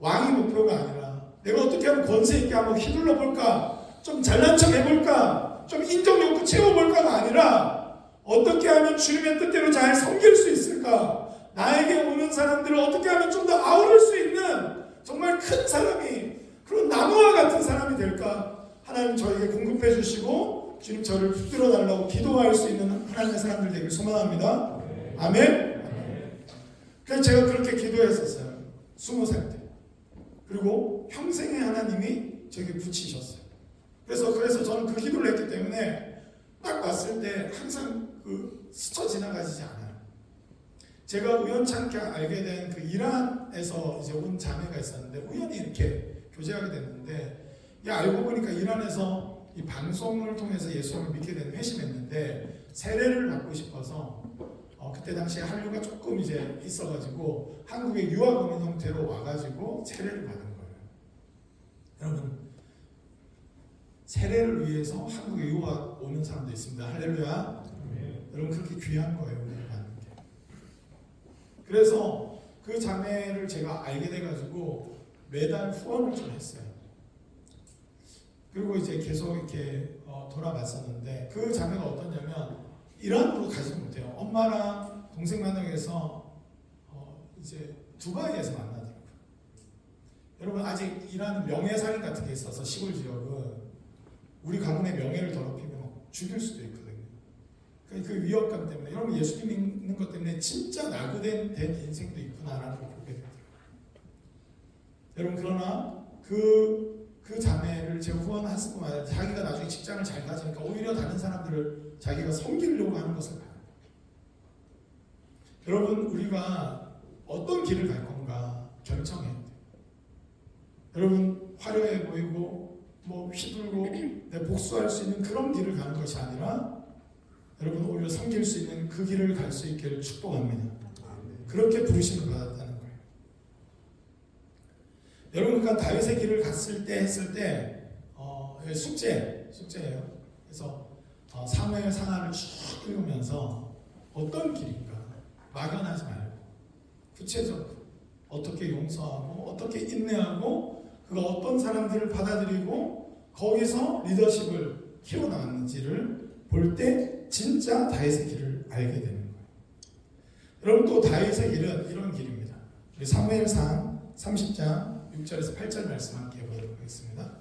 A: 왕이 목표가 아니라 내가 어떻게 하면 권세 있게 한번 휘둘러 볼까, 좀 잘난 척 해볼까, 좀 인정욕구 채워볼까가 아니라 어떻게 하면 주님의 뜻대로 잘 섬길 수 있을까, 나에게 오는 사람들을 어떻게 하면 좀 더 아우를 수 있는 정말 큰 사람이, 그런 나무와 같은 사람이 될까, 하나님 저에게 공급해 주시고 주님 저를 붙들어 달라고 기도할 수 있는 하나님의 사람들 되길 소망합니다. 아멘. 그래서 제가 그렇게 기도했었어요. 20살 때. 그리고 평생에 하나님이 저에게 붙이셨어요. 그래서 저는 그 기도를 했기 때문에 딱 봤을 때 항상 스쳐 지나가지 않아요. 제가 우연찮게 알게 된 그 이란에서 이제 온 자매가 있었는데 우연히 이렇게 교제하게 됐는데, 알고 보니까 이란에서 이 방송을 통해서 예수님을 믿게 된 회심했는데 세례를 받고 싶어서 그때 당시에 한류가 조금 이제 있어가지고 한국에 유학 오는 형태로 와가지고 세례를 받은 거예요. 여러분, 세례를 위해서 한국에 유학 오는 사람도 있습니다. 할렐루야. 여러분, 그렇게 귀한 거예요, 우리가 받는 게. 그래서 그 자매를 제가 알게 돼가지고 매달 후원을 좀 했어요. 그리고 이제 계속 이렇게 돌아봤었는데, 그 자매가 어떠냐면 이란으로 가지 못해요. 엄마랑 동생 만나기 위해서 이제 두바이에서 만나더라고요. 여러분, 아직 이란 명예살인 같은 게 있어서 시골 지역은 우리 가문의 명예를 더럽히면 죽일 수도 있거든요. 그 위협감 때문에, 여러분, 예수님 믿는 것 때문에 진짜 낙오된 인생도 있구나라는 걸 보게 되더라고요. 여러분, 그러나 그 자매를 제가 후원했을 뿐만 아니라 자기가 나중에 직장을 잘 가지니까 오히려 다른 사람들을 자기가 섬기려고 하는 것을 봐요. 여러분, 우리가 어떤 길을 갈 건가, 결정해야 돼요. 여러분 화려해 보이고 뭐 휘둘고 내 복수할 수 있는 그런 길을 가는 것이 아니라 여러분 오히려 섬길 수 있는 그 길을 갈 수 있기를 축복합니다. 그렇게 부르심을 받았다는 거예요. 여러분 그러니까 다윗의 길을 했을 때 숙제예요. 그래서 사무엘 상하를 쭉 읽으면서 어떤 길인가 막연하지 말고 구체적으로 어떻게 용서하고 어떻게 인내하고 그가 어떤 사람들을 받아들이고 거기서 리더십을 키워나갔는지를 볼 때 진짜 다윗의 길을 알게 되는 거예요. 여러분 또 다윗의 길은 이런 길입니다. 우리 사무엘상 30장 6절에서 8절 말씀 함께 보도록 하겠습니다.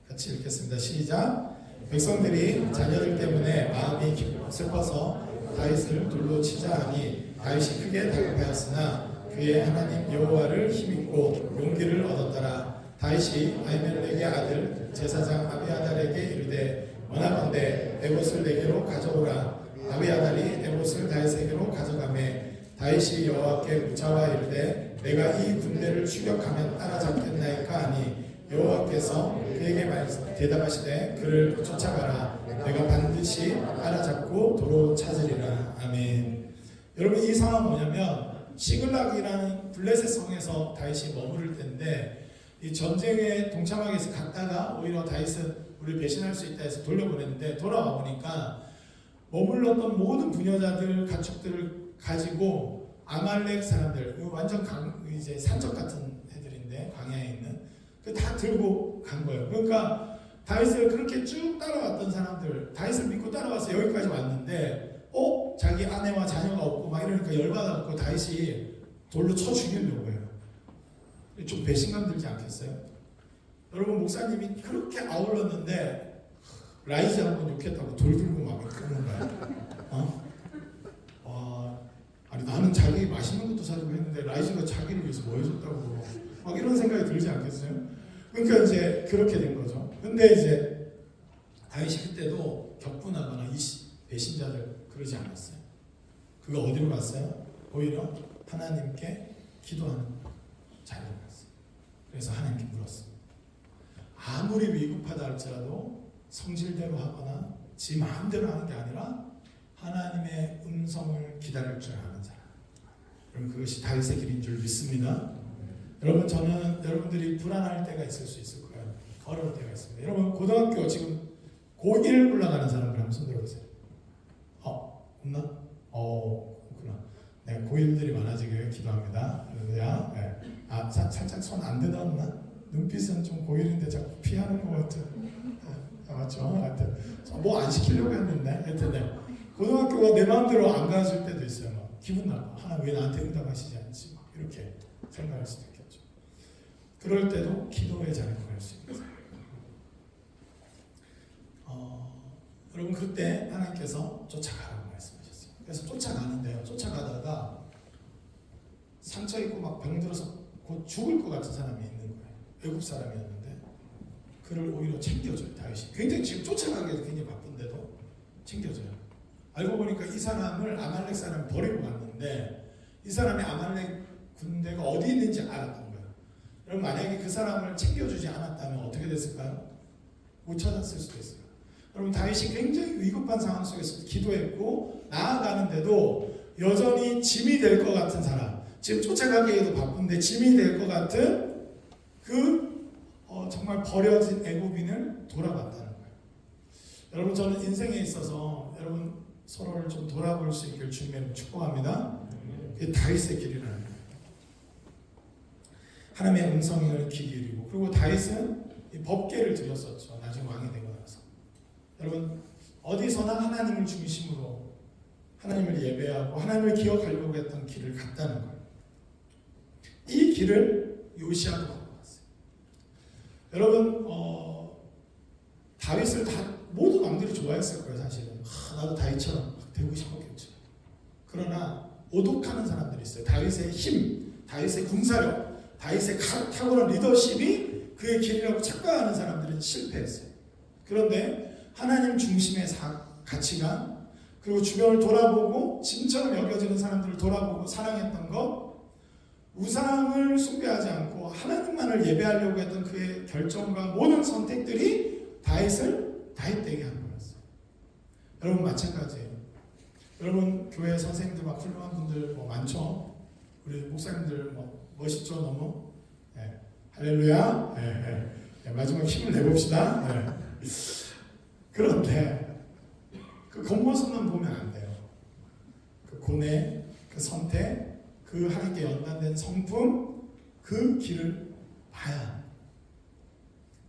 A: 같이 읽겠습니다. 시작. 백성들이 자녀들 때문에 마음이 슬퍼서 다윗을 돌로 치자 하니 다윗이 크게 다급하였으나 그의 하나님 여호와를 힘입고 용기를 얻었더라. 다윗이 아히멜렉의 아들 제사장 아비아달에게 이르되 원하건대 에봇을 내게로 가져오라. 아비아달이 에봇을 다윗에게로 가져가매 다윗이 여호와께 묻자와 이르되 내가 이 군대를 추격하면 따라잡겠나이까 하니 여호와께서 그에게 대답하시되 그를 쫓아가라. 내가 반드시 따라잡고 도로 찾으리라. 아멘. 여러분 이 상황은 뭐냐면 시글락이라는 블레셋 성에서 다윗이 머무를 때인데 이 전쟁에 동참하기 위해서 갔다가 오히려 다윗은 우리 배신할 수 있다 해서 돌려보냈는데 돌아와 보니까 머물렀던 모든 부녀자들 가축들을 가지고 아말렉 사람들 완전 이제 산적 같은 애들인데 광야에 있는 그 다 들고 간 거예요. 그러니까 다윗을 그렇게 쭉 따라왔던 사람들 다윗을 믿고 따라와서 여기까지 왔는데 자기 아내와 자녀가 없고 막 이러니까 열받아갖고 다윗이 돌로 쳐 죽이려고 해요. 좀 배신감 들지 않겠어요? 여러분 목사님이 그렇게 아울렀는데 라이즈 한번 욕했다고 돌 들고 막 그러는 거야. 아니 나는 자기 맛있는 것도 사주고 했는데 라이즈가 자기를 위해서 뭐 해줬다고 막 이런 생각이 들지 않겠어요? 그러니까 이제 그렇게 된 거죠. 근데 이제 다윗이 그때도 격분하거나 이 배신자들 그러지 않았어요. 그가 어디로 갔어요? 오히려 하나님께 기도하는 자리로 갔어요. 그래서 하나님께 물었어요. 아무리 위급하다 할지라도 성질대로 하거나 지 마음대로 하는 게 아니라 하나님의 음성을 기다릴 줄 아는 사람. 그럼 그것이 다윗의 길인 줄 믿습니다. 여러분 저는 여러분들이 불안할 때가 있을 수 있을 거예요. 어려울 때가 있습니다. 여러분 고등학교 지금 고1 올라가는 사람들 한번 손 들어보세요. 없나? 그렇구나. 네, 고1들이 많아지길 기도합니다. 할렐루야. 네. 살짝 손 안 드나왔나? 눈빛은 좀 고1인데 자꾸 피하는 것 같아. 맞죠? 하여튼 뭐 안 시키려고 했는데 하여튼 네. 고등학교가 내 마음대로 안 가질 때도 있어요. 막 기분 나빠. 하나 왜 나한테 응답하시지 않지? 막 이렇게 생각할 수도 있겠죠. 그럴 때도 기도의 자리로 갈 수 있는 거예요. 여러분 그때 하나님께서 쫓아가라고 말씀하셨어요. 그래서 쫓아가는데요. 쫓아가다가 상처 입고 막 병들어서 곧 죽을 것 같은 사람이 있는 거예요. 외국 사람이었는데 그를 오히려 챙겨줘요. 다윗이 굉장히 지금 쫓아가기에도 굉장히 바쁜데도 챙겨줘요. 알고 보니까 이 사람을 아말렉 사람이 버리고 갔는데 이 사람이 아말렉 군대가 어디 있는지 알았던 거예요. 여러분 만약에 그 사람을 챙겨주지 않았다면 어떻게 됐을까요? 못 찾았을 수도 있어요. 여러분 다윗이 굉장히 위급한 상황 속에서 기도했고 나아가는데도 여전히 짐이 될 것 같은 사람, 지금 쫓아가기에도 바쁜데 짐이 될 것 같은 정말 버려진 애굽인을 돌아봤다는 거예요. 여러분 저는 인생에 있어서 여러분 서로를 좀 돌아볼 수 있길 주님의 축복합니다. 그게 다윗의 길이라는 거예요. 하나님의 음성을 귀 기울이고 그리고 다윗은 이 법궤를 드렸었죠. 나중에 왕이 되고 나서. 여러분 어디서나 하나님을 중심으로 하나님을 예배하고 하나님을 기억하려고 했던 길을 갔다는 거예요. 이 길을 요시아도 가고 갔어요. 여러분 다윗을 모두 남들이 좋아했을 거예요. 사실은 나도 다윗처럼 되고 싶었겠죠. 그러나 오독하는 사람들이 있어요. 다윗의 힘, 다윗의 군사력, 다윗의 탁월한 리더십이 그의 길이라고 착각하는 사람들은 실패했어요. 그런데 하나님 중심의 가치관 그리고 주변을 돌아보고 짐처럼 여겨지는 사람들을 돌아보고 사랑했던 것 우상을 숭배하지 않고 하나님만을 예배하려고 했던 그의 결정과 모든 선택들이 다윗을 다윗되게 한 거였어요. 여러분 마찬가지예요. 여러분 교회 선생님들 막 훌륭한 분들 뭐 많죠. 우리 목사님들 뭐 멋있죠 너무. 네. 할렐루야. 네, 네. 네, 마지막 힘을 내봅시다. 네. 그런데 그 겉모습만 보면 안 돼요. 그 고뇌, 그 선택, 그 하나님께 연관된 성품, 그 길을 봐야 합니다.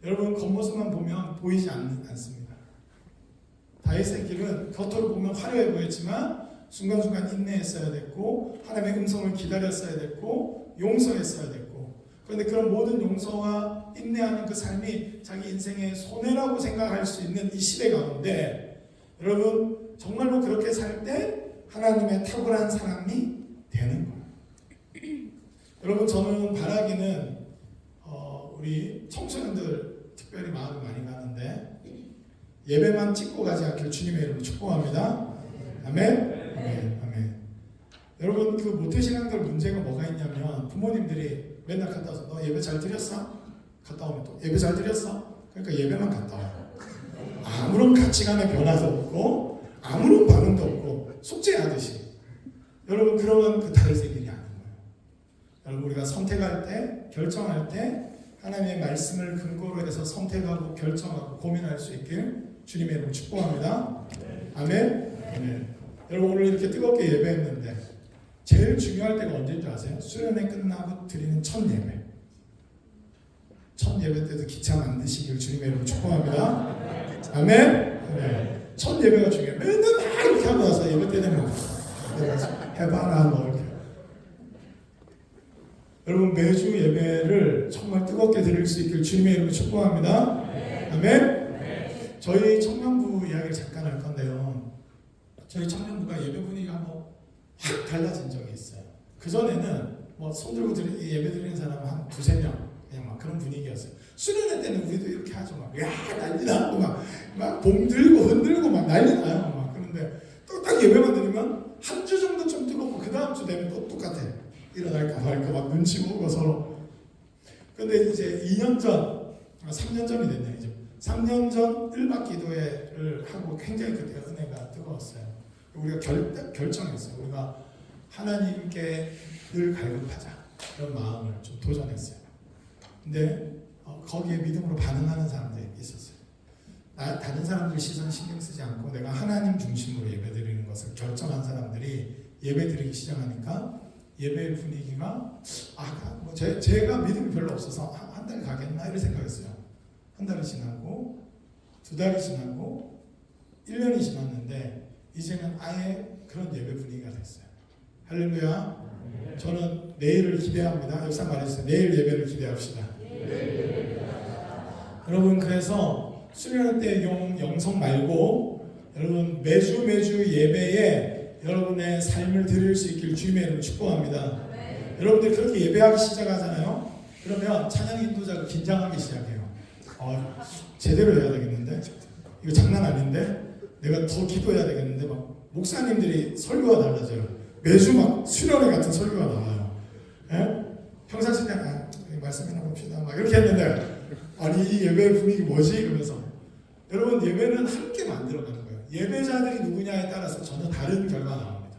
A: 여러분 겉모습만 보면 보이지 않습니다. 다윗의 길은 겉으로 보면 화려해 보였지만 순간순간 인내했어야 됐고 하나님의 음성을 기다렸어야 됐고 용서했어야 됐고, 그런데 그런 모든 용서와 인내하는 그 삶이 자기 인생의 손해라고 생각할 수 있는 이 시대 가운데 여러분 정말로 그렇게 살 때 하나님의 탁월한 사람이 되는 거예요. 여러분 저는 바라기는 우리 청소년들 특별히 마음이 많이 가는데 예배만 찍고 가지 않기를 주님의 이름으로 축복합니다. 아멘. 아멘. 아멘. 여러분 그 모태신앙들 문제가 뭐가 있냐면 부모님들이 맨날 갔다 와서 너 예배 잘 드렸어? 갔다 오면 또 예배 잘 드렸어? 그러니까 예배만 갔다 와요. 아무런 가치관의 변화도 없고 아무런 반응도 없고 숙제하듯이. 여러분 그러면 그 다윗의 길이 아닌 거예요. 여러분 우리가 선택할 때 결정할 때 하나님의 말씀을 근거로 해서 선택하고 결정하고 고민할 수 있길 주님의 이름으로 축복합니다. 아멘. 아멘. 여러분 오늘 이렇게 뜨겁게 예배했는데 제일 중요할 때가 언제인 줄 아세요? 수련회 끝나고 드리는 첫 예배. 첫 예배 때도 기차 만드시길 주님의 이름으로 축복합니다. 아멘. 아멘. 첫 예배가 중요해요. 맨날 막 이렇게 하고 나서 예배 때 되면 해봐라 뭐 이렇게. 여러분 매주 예배를 정말 뜨겁게 드릴 수 있길 주님의 이름으로 축복합니다. 아멘. 저희 청년부 이야기를 잠깐 할 건데요. 저희 청년부가 예배 분위기가 한번 확 달라진 적이 있어요. 그전에는 뭐 손 들고 예배 드리는 사람 한 두세 명 그냥 막 그런 분위기였어요. 수련회 때는 우리도 이렇게 하죠. 막 야 난리 나고 막 봉 들고 흔들고 막 난리 나요. 막 그런데 또 딱 예배만 드리면 한 주 정도 좀 뜨겁고 그 다음 주 되면 또 똑같아. 일어날까 말까 막 눈치 보고 서로. 그런데 이제 2년 전, 3년 전이 됐네요. 이제 3년 전 1박 기도회를 하고 굉장히 그때 은혜가 뜨거웠어요. 우리가 결정했어요. 우리가 하나님께 늘 갈급하자 이런 마음을 좀 도전했어요. 근데 거기에 믿음으로 반응하는 사람들이 있었어요. 다른 사람들 시선 신경 쓰지 않고 내가 하나님 중심으로 예배드리는 것을 결정한 사람들이 예배드리기 시작하니까 예배 분위기가 뭐 제가 믿음이 별로 없어서 한 달 가겠나 이런 생각했어요. 한 달이 지나고 2달이 지나고 1년이 지났는데 이제는 아예 그런 예배 분위기가 됐어요. 할렐루야. 저는 내일을 기대합니다. 역사 말했어요. 내일 예배를 기대합시다. 여러분 그래서 수련회 때 영성 말고 여러분 매주 예배에 여러분의 삶을 드릴 수 있길 주님의 이름으로 축복합니다. 여러분들 그렇게 예배하기 시작하잖아요. 그러면 찬양 인도자가 긴장하기 시작해요. 제대로 해야 되겠는데? 이거 장난 아닌데? 내가 더 기도해야 되겠는데? 막 목사님들이 설교가 달라져요. 매주 막 수련회 같은 설교가 나와요. 예? 평상시 때 말씀이나 봅시다. 막 이렇게 했는데 아니 이 예배 분위기 뭐지? 이러면서 여러분 예배는 함께 만들어가는 거예요. 예배자들이 누구냐에 따라서 전혀 다른 결과가 나옵니다.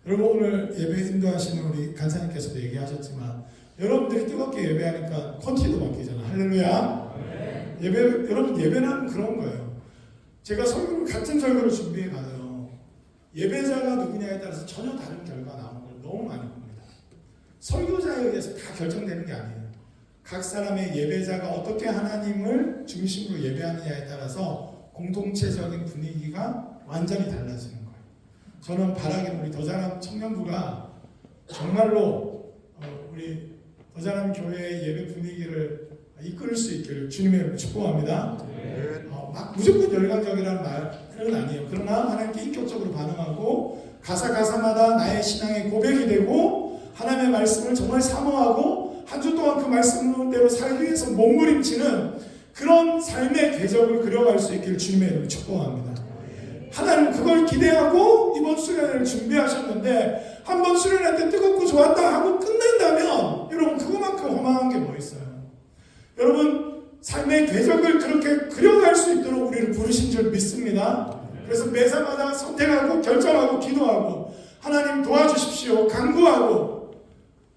A: 여러분 오늘 예배 인도하시는 우리 간사님께서도 얘기하셨지만 여러분들이 뜨겁게 예배하니까 콘티도 바뀌잖아. 할렐루야. 여러분 예배는 그런 거예요. 제가 같은 설교를 준비해 가요. 예배자가 누구냐에 따라서 전혀 다른 결과가 나오는 걸 너무 많이 봅니다. 설교자에 의해서 다 결정되는 게 아니에요. 각 사람의 예배자가 어떻게 하나님을 중심으로 예배하느냐에 따라서 공동체적인 분위기가 완전히 달라지는 거예요. 저는 바라기는 우리 더자람 청년부가 정말로 우리 더자람 교회의 예배 분위기를 이끌 수 있기를 주님의 이름으로 축복합니다. 막 무조건 열광적이라는 말은 아니에요. 그러나 하나님께 인격적으로 반응하고 가사마다 나의 신앙의 고백이 되고 하나님의 말씀을 정말 사모하고 한 주 동안 그 말씀대로 살기 위해서 몸부림치는 그런 삶의 궤적을 그려갈 수 있기를 주님의 이름으로 축복합니다. 하나님 그걸 기대하고 이번 수련회를 준비하셨는데 한번 수련회 때 뜨겁고 좋았다 하고 끝낸다면 여러분 삶의 궤적을 그렇게 그려갈 수 있도록 우리를 부르신 줄 믿습니다. 그래서 매사마다 선택하고 결정하고 기도하고 하나님 도와주십시오 간구하고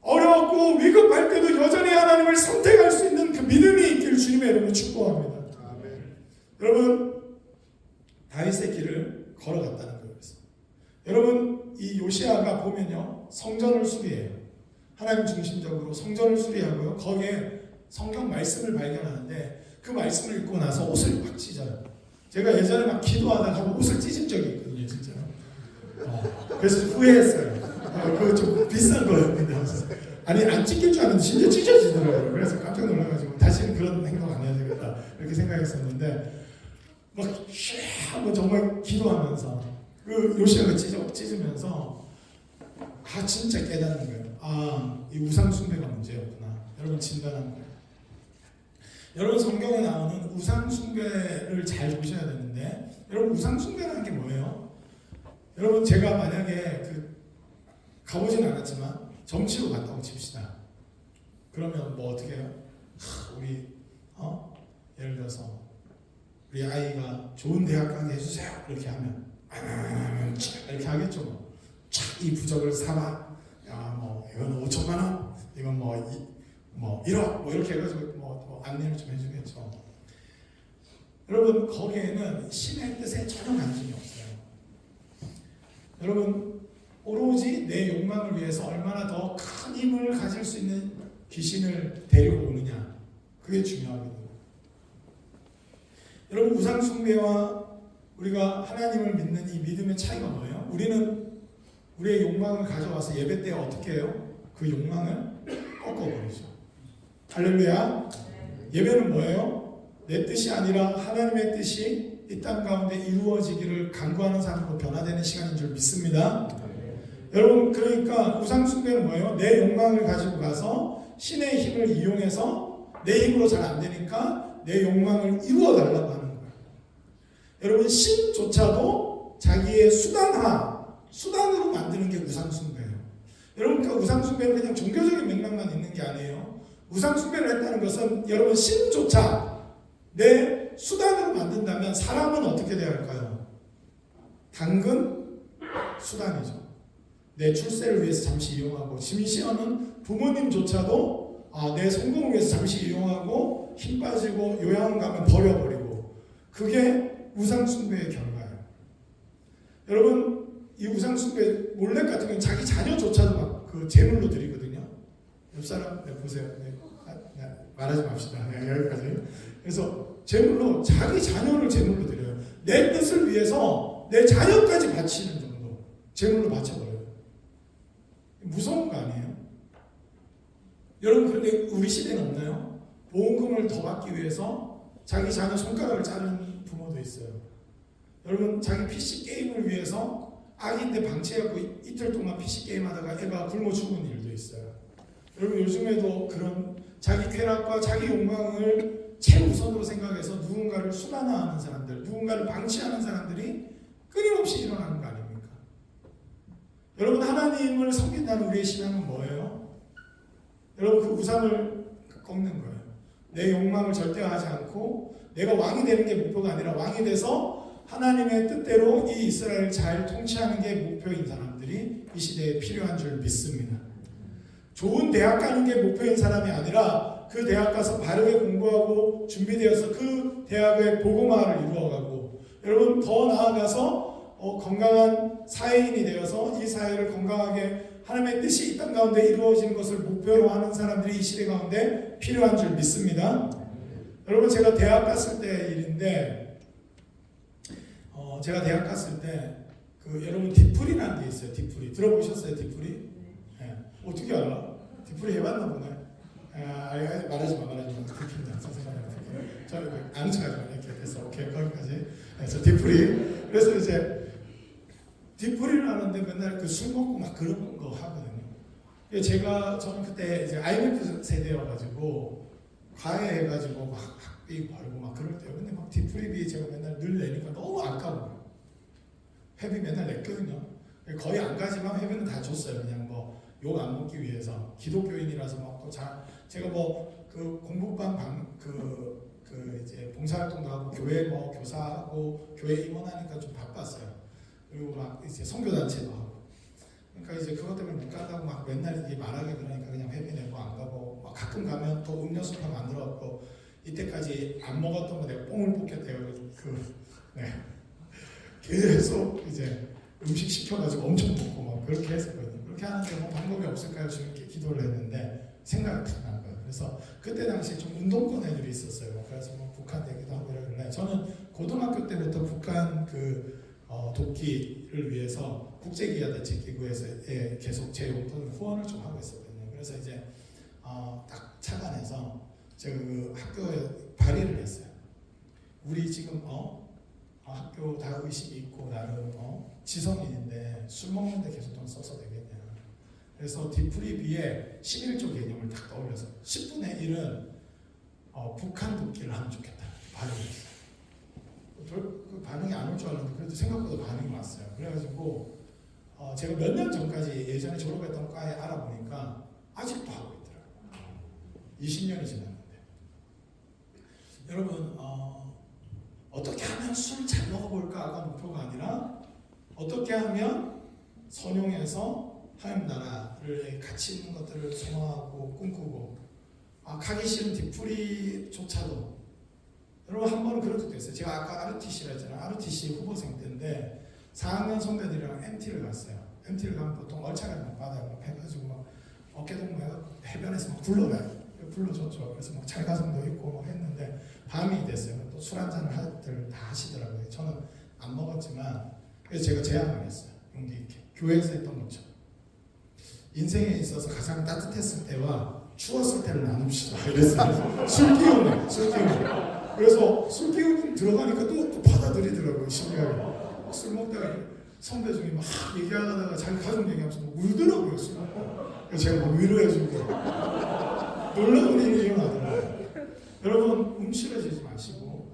A: 어렵고 위급할 때도 여전히 하나님을 선택할 수 있는 그 믿음이 있길 주님의 이름으로 축복합니다. 아멘. 여러분 다윗의 길을 걸어갔다는 거예요. 여러분 이 요시아가 보면요 성전을 수리해요. 하나님 중심적으로 성전을 수리하고요 거기에 성경 말씀을 발견하는데 그 말씀을 읽고 나서 옷을 막 찢어요. 제가 예전에 막 기도하다가 옷을 찢은 적이 있거든요 진짜로. 그래서 후회했어요. 그거 좀 비싼 거였는데 아니 안 찢길 줄 알았는데 진짜 찢어지더라고요. 그래서 깜짝 놀라가지고 다시는 그런 행동 안 해야 되겠다 이렇게 생각했었는데 막 한번 정말 기도하면서 그 요시아가 찢으면서 진짜 깨닫는 거예요. 이 우상 숭배가 문제였구나. 여러분 진단한 거예요. 여러분 성경에 나오는 우상 숭배를 잘 보셔야 되는데 여러분 우상 숭배라는 게 뭐예요? 여러분 제가 만약에 가보진 않았지만 점치러 갔다고 칩시다. 그러면 뭐 어떻게 해요? 우리 예를 들어서 우리 아이가 좋은 대학 가게 해주세요. 이렇게 하면 이렇게 하겠죠. 뭐. 이 부적을 사봐. 뭐 이건 5천만 원. 이건 뭐 1억. 뭐 이렇게 해가지고 뭐 안내를 좀 해주겠죠. 여러분 거기에는 신의 뜻에 전혀 관심이 없어요. 여러분 오로지 내 욕망을 위해서 얼마나 더 큰 힘을 가질 수 있는 귀신을 데리고 오느냐. 그게 중요하거든요. 여러분 우상 숭배와 우리가 하나님을 믿는 이 믿음의 차이가 뭐예요? 우리는 우리의 욕망을 가져와서 예배 때 어떻게 해요? 그 욕망을 꺾어버리죠. 할렐루야. 예배는 뭐예요? 내 뜻이 아니라 하나님의 뜻이 이 땅 가운데 이루어지기를 간구하는 사람으로 변화되는 시간인 줄 믿습니다. 여러분 그러니까 우상 숭배는 뭐예요? 내 욕망을 가지고 가서 신의 힘을 이용해서 내 힘으로 잘 안 되니까 내 욕망을 이루어 달라고 하는 거예요. 여러분 신조차도 자기의 수단으로 만드는 게 우상 숭배예요. 여러분 그 우상 숭배는 그냥 종교적인 맥락만 있는 게 아니에요. 우상 숭배를 했다는 것은 여러분 신조차 내 수단으로 만든다면 사람은 어떻게 돼야 할까요? 당근 수단이죠. 내 출세를 위해서 잠시 이용하고 심지어는 부모님조차도 내 성공을 위해서 잠시 이용하고 힘 빠지고 요양 가면 버려버리고 그게 우상 숭배의 결과예요. 여러분 이 우상 숭배 몰래 같은 경우는 자기 자녀조차도 막 그 제물로 드리거든요. 옆 사람 보세요. 말하지 맙시다. 여기까지. 그래서 제물로 자기 자녀를 제물로 드려요. 내 뜻을 위해서 내 자녀까지 바치는 정도 제물로 바쳐버려요. 무서운 거 아니에요? 여러분 그런데 우리 시대는 없나요? 보험금을 더 받기 위해서 자기 자녀 손가락을 자르는 부모도 있어요. 여러분 자기 PC 게임을 위해서 아기인데 방치해갖고 이틀 동안 PC 게임하다가 애가 굶어 죽은 일도 있어요. 여러분 요즘에도 그런 자기 쾌락과 자기 욕망을 최우선으로 생각해서 누군가를 수단화하는 사람들, 누군가를 방치하는 사람들이 끊임없이 일어나는 거 아닙니까? 여러분 하나님을 섬긴다는 우리의 신앙은 뭐예요? 여러분 그 우상을 꺾는 거예요. 내 욕망을 절대화하지 않고 내가 왕이 되는 게 목표가 아니라 왕이 돼서 하나님의 뜻대로 이 이스라엘을 잘 통치하는 게 목표인 사람들이 이 시대에 필요한 줄 믿습니다. 좋은 대학 가는 게 목표인 사람이 아니라 그 대학 가서 바르게 공부하고 준비되어서 그 대학의 복음화를 이루어가고 여러분 더 나아가서 건강한 사회인이 되어서 이 사회를 건강하게 하나님의 뜻이 이 땅 가운데 이루어지는 것을 목표로 하는 사람들이 이 시대 가운데 필요한 줄 믿습니다. 여러분 제가 대학 갔을 때 일인데 제가 대학 갔을 때 여러분 디프리라는 게 있어요. 디프리 들어보셨어요? 디프리? 네. 어떻게 알아? 디프리 해봤나 보네. 말하지 마. 디프리다. 선생님한테. 저 아는 척하지 마. 이렇게 해서 오케이 거기까지. 그래서 디프리. 그래서 이제 디프리를 하는데 맨날 술 먹고 막 그런 거 하거든요. 저는 그때 이제 IMF 세대여가지고 과외해가지고 막 학비 벌고 막 그럴 때요. 근데 막 디프리비 제가 맨날 늘 내니까 너무 아까워요. 회비 맨날 냈거든요. 거의 안 가지만 회비는 다 줬어요. 그냥 뭐 욕 안 먹기 위해서 기독교인이라서 막또 제가 뭐 그 공부방 이제 봉사활동도 하고 교회 뭐 교사하고 교회 임원하니까 좀 바빴어요. 그리고 막 이제 선교단체도 하고. 그러니까 이제 그것 때문에 못 간다고 막 맨날 이게 말하게 그러니까 그냥 회비 내고 안 가고 막 가끔 가면 또 음료수판 만들어갖고 이때까지 안 먹었던 거 내가 뽕을 뽑겠대요. 네. 계속 이제 음식 시켜가지고 엄청 먹고 막 그렇게 했었거든요. 그렇게 하는데 뭐 방법이 없을까요? 주님께 기도를 했는데 생각이 탁 난 거예요. 그래서 그때 당시에 좀 운동권 애들이 있었어요. 그래서 뭐 북한 얘기도 하고 이러길래 저는 고등학교 때부터 북한 돕기를 위해서 국제기아대책기구에서 계속 제 용돈 후원을 좀 하고 있었거든요. 그래서 이제 딱 차관해서 제가 그 학교에 발의를 했어요. 우리 지금 학교 다 의식이 있고 나름 지성인인데 술 먹는데 계속 돈 써서 되겠냐. 그래서 디프리비에 11조 개념을 딱 떠올려서 10분의 1은 북한 돕기를 하면 좋겠다. 발의를 했어요. 그 반응이 안 올 줄 알았는데 그래도 생각보다 반응이 왔어요. 그래가지고 제가 몇 년 전까지 예전에 졸업했던 과에 알아보니까 아직도 하고 있더라고요. 20년이 지났는데. 여러분 어떻게 하면 술 잘 먹어볼까가 목표가 아니라 어떻게 하면 선용해서 하나님 나라를 가치 있는 것들을 소망하고 꿈꾸고 가기 싫은 뒤풀이조차도 여러분 한 번은 그런 적도 있어요. 제가 아까 ROTC라 했잖아요. ROTC 후보생 때인데 4학년 선배들이랑 MT를 갔어요. MT를 가면 보통 얼차가 막 바다에 막 해가지고 막 어깨동무 해가지고 해변에서 막 불러줬죠. 그래서 막 찰가성도 있고 막 했는데 밤이 됐어요. 또 술 한잔을 다 하시더라고요. 저는 안 먹었지만 그래서 제가 제안을 했어요. 용기 있게 교회에서 했던 것처럼 인생에 있어서 가장 따뜻했을 때와 추웠을 때를 나눕시다. 이랬어요. 술 기운에. 그래서 술 기운 들어가니까 또 받아들이더라고요. 신기하게. 술 먹다가 선배 중에 막 얘기하다가 자기 가족 얘기하면서 울더라고요. 술 먹고. 그래서 제가 막 위로해주고 놀라운 일이 일어나더라고요. 여러분 움츠러지지 마시고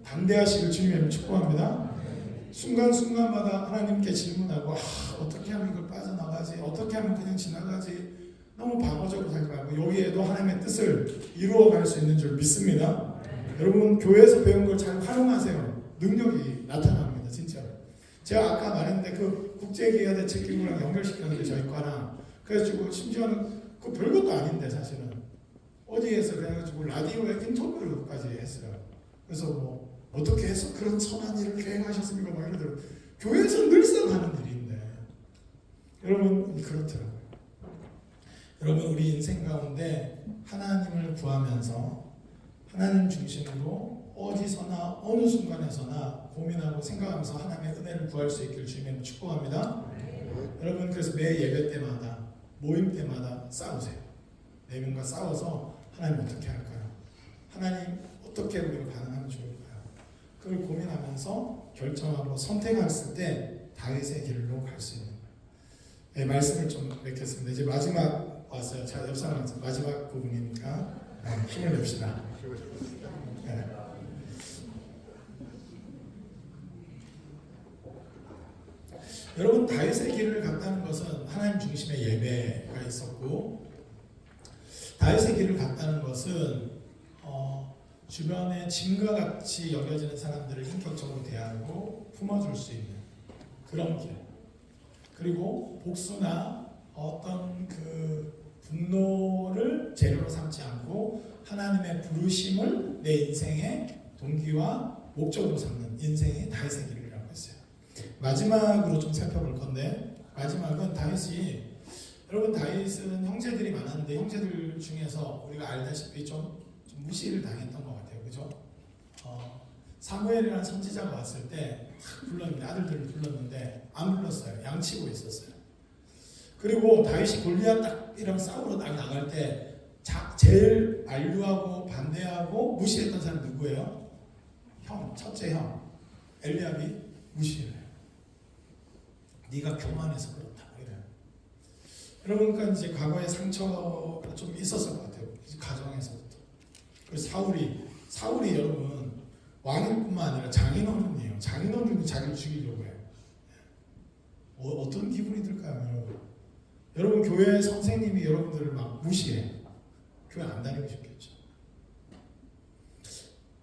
A: 담대하시길 주님의 축복합니다. 순간순간마다 하나님께 질문하고 어떻게 하면 이걸 빠져나가지, 어떻게 하면 그냥 지나가지, 너무 방어적으로 살지 말고 여기에도 하나님의 뜻을 이루어갈 수 있는 줄 믿습니다. 여러분 교회에서 배운 걸 잘 활용하세요. 능력이 나타납니다. 진짜로. 제가 아까 말했는데 그 국제기아대책기구랑 연결시켰는데 저희 과랑 그래가지고 심지어는 그 별것도 아닌데 사실은 어디에서 그래가지고 라디오에 인터뷰까지 했어요. 그래서 뭐 어떻게 해서 그런 선한 일을 계획하셨습니까? 막 이러더라고요. 교회에서 늘상 하는 일인데 여러분 그렇더라고요. 여러분 우리 인생 가운데 하나님을 구하면서 하나님 중심으로 어디서나 어느 순간에서나 고민하고 생각하면서 하나님의 은혜를 구할 수 있기를 주님의 축복합니다. 여러분 그래서 매 예배 때마다 모임 때마다 싸우세요. 네 명과 싸워서 하나님 어떻게 할까요? 하나님 어떻게 우리가 반응하면 좋을까요? 그걸 고민하면서 결정하고 선택했을 때 다윗의 길로 갈 수 있는 거예요. 네, 말씀을 좀 맺겠습니다. 이제 마지막 왔어요. 자, 옆 사람 마지막 부분이니까 힘을 냅시다. 네. 여러분 다윗의 길을 갔다는 것은 하나님 중심의 예배가 있었고 다윗의 길을 갔다는 것은 주변에 짐과 같이 여겨지는 사람들을 인격적으로 대하고 품어줄 수 있는 그런 길. 그리고 복수나 어떤 그 분노를 재료로 삼지 않고 하나님의 부르심을 내 인생의 동기와 목적으로 삼는 인생의 다윗의 길이라고 했어요. 마지막으로 좀 살펴볼 건데 마지막은 다윗이 여러분 다윗은 형제들이 많았는데 형제들 중에서 우리가 알다시피 좀 무시를 당했던 것 같아요. 그죠? 사무엘이라는 선지자가 왔을 때 불렀는데 아들들을 불렀는데 안 불렀어요. 양치고 있었어요. 그리고 다윗이 골리앗이랑 싸우러 나갈 때 제일 만류하고 반대하고 무시했던 사람 누구예요? 첫째 형 엘리압이 무시를 해요. 네가 교만해서 그렇다. 이래요. 여러분 그러니까 이제 과거에 상처가 좀 있었을 것 같아요. 가정에서부터. 그래서 사울이 여러분 왕일 뿐만 아니라 장인어른이에요. 장인어른이 자기를 죽이려고 해요. 어떤 기분이 들까요, 여러분? 여러분 교회 선생님이 여러분들을 막 무시해. 교회 안 다니고 싶겠죠.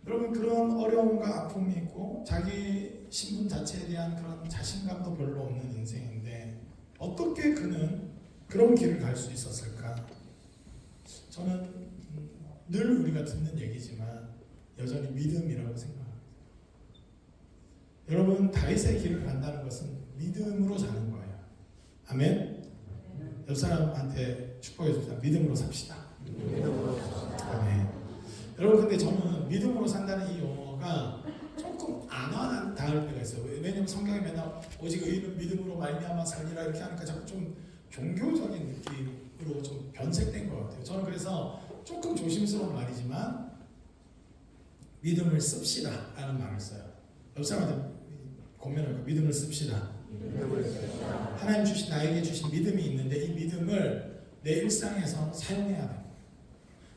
A: 여러분 그런 어려움과 아픔이 있고 자기 신분 자체에 대한 그런 자신감도 별로 없는 인생인데 어떻게 그는 그런 길을 갈 수 있었을까? 저는 늘 우리가 듣는 얘기지만 여전히 믿음이라고 생각합니다. 여러분 다윗의 길을 간다는 것은 믿음으로 사는 거예요. 아멘? 옆 사람한테 축복해 줍시다. 믿음으로 삽시다. 아멘. 여러분 근데 저는 믿음으로 산다는 이 용어가 조금 안 와닿을 때가 있어요. 왜냐면 성경에 맨날 오직 의인은 믿음으로 말미암아 살리라 이렇게 하니까 자꾸 좀 종교적인 느낌으로 좀 변색된 것 같아요. 저는 그래서 조금 조심스러운 말이지만 믿음을 씁시다 라는 말을 써요. 옆 사람한테 고면을 믿음을 씁시다. 하나님 주신 나에게 주신 믿음이 있는데 이 믿음을 내 일상에서 사용해야 돼요.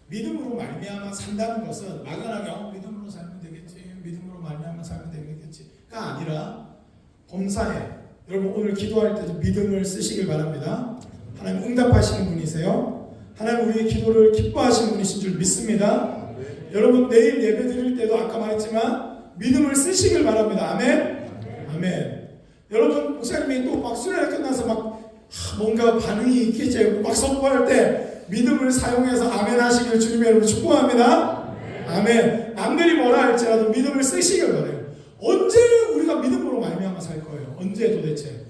A: 믿음으로 말미암아 산다는 것은 막연하게 믿음으로 살면 되겠지, 믿음으로 말미암아 살면 되겠지가 아니라 범사에 여러분 오늘 기도할 때도 믿음을 쓰시길 바랍니다. 하나님 응답하시는 분이세요. 하나님 우리의 기도를 기뻐하시는 분이신 줄 믿습니다. 여러분 내일 예배 드릴 때도 아까 말했지만 믿음을 쓰시길 바랍니다. 아멘. 아멘. 여러분 목사님이 또 막 수련회 끝나서 막 뭔가 반응이 있겠죠. 막 선포할 때 믿음을 사용해서 아멘 하시기를 주님의 이름으로 축복합니다. 아멘. 남들이 뭐라 할지라도 믿음을 쓰시길 바래요. 언제 우리가 믿음으로 말미암아 살 거예요? 언제 도대체?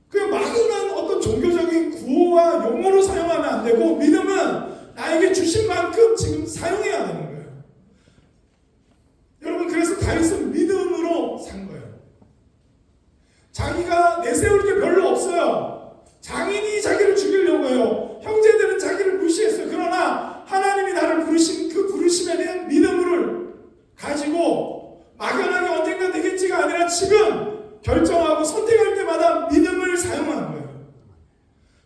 A: 그냥 막연한 어떤 종교적인 구호와 용어로 사용하면 안 되고 믿음은 나에게 주신 만큼 지금 사용해야 되는 거예요. 여러분 그래서 다윗은 믿음으로 산 거예요. 자기가 내세울 게 별로 없어요. 장인이 자기를 죽이려고 해요. 형제들은 자기를 무시했어요. 그러나 하나님이 나를 부르신 그 부르심에 대한 믿음을 가지고 막연하게 언젠가 되겠지가 아니라 지금 결정하고 선택할 때마다 믿음을 사용한 거예요.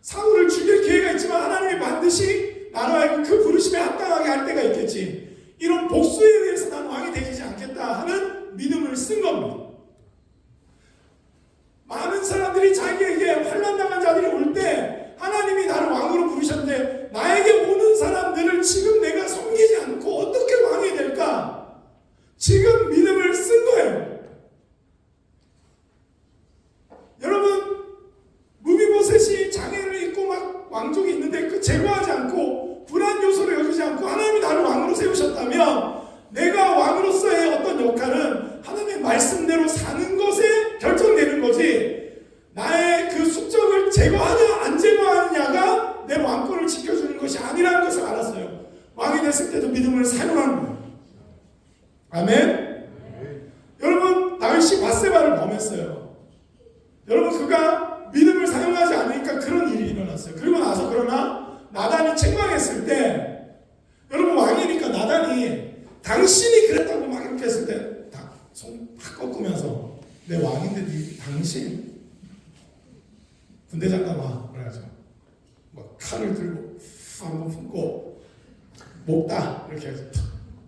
A: 사울을 죽일 기회가 있지만 하나님이 반드시 나로 하여금 그 부르심에 합당하게 할 때가 있겠지. 이런 복수에 의해서 난 왕이 되지 않겠다 하는 믿음을 쓴 겁니다. 많은 사람들이 자기에게 환난당한 자들이 올 때 하나님이 나를 왕으로 부르셨는데 나에게 오는 사람들을 지금 내가 섬기지 않고 어떻게 왕이 될까? 지금 믿음을 쓴 거예요. 여러분 무비보셋이 장애를 입고 막 왕족이 있는데 그 제거하지 않고 불안 요소를 여기지 않고 하나님이 나를 왕으로 세우셨다면 내가 왕으로서의 어떤 역할은 하나님의 말씀대로 사는 것에 결정되는 거지 나의 그 숙적을 제거하냐 안 제거하느냐가 내 왕권을 지켜주는 것이 아니라는 것을 알았어요. 왕이 됐을 때도 믿음을 사용한 거예요. 아멘? 여러분 다윗이 밧세바를 범했어요. 여러분 그가 믿음을 사용하지 않으니까 그런 일이 일어났어요. 그리고 나서 그러나 나단이 책망했을 때 여러분 왕이니까 나단이 당신이 그랬다고 막 이렇게 했을 때 손 팍 꺾으면서 내 왕인데 당신 군대 장관 와 그래가지고 막 칼을 들고 한번 품고 목다 이렇게 해서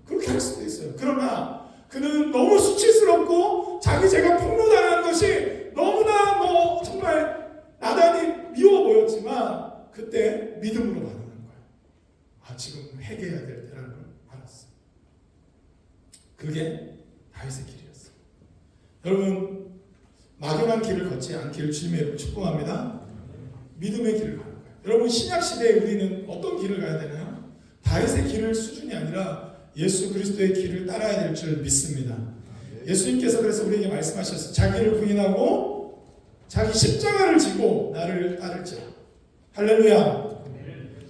A: 그렇게 할 수도 있어요. 그러나 그는 너무 수치스럽고 자기 죄가 폭로당한 것이 너무나 뭐 정말 나단이 미워 보였지만 그때 믿음으로 반응한 거예요. 아 지금 회개해야 될 때라는 걸 알았어요. 그게 다윗의 길이었어요. 여러분 막연한 길을 걷지 않기를 주님의 이름으로 축복합니다. 믿음의 길을 가는 거예요. 여러분 신약시대에 우리는 어떤 길을 가야 되나요? 다윗의 길을 수준이 아니라 예수 그리스도의 길을 따라야 될 줄 믿습니다. 예수님께서 그래서 우리에게 말씀하셨어요. 자기를 부인하고 자기 십자가를 지고 나를 따를지라. 할렐루야.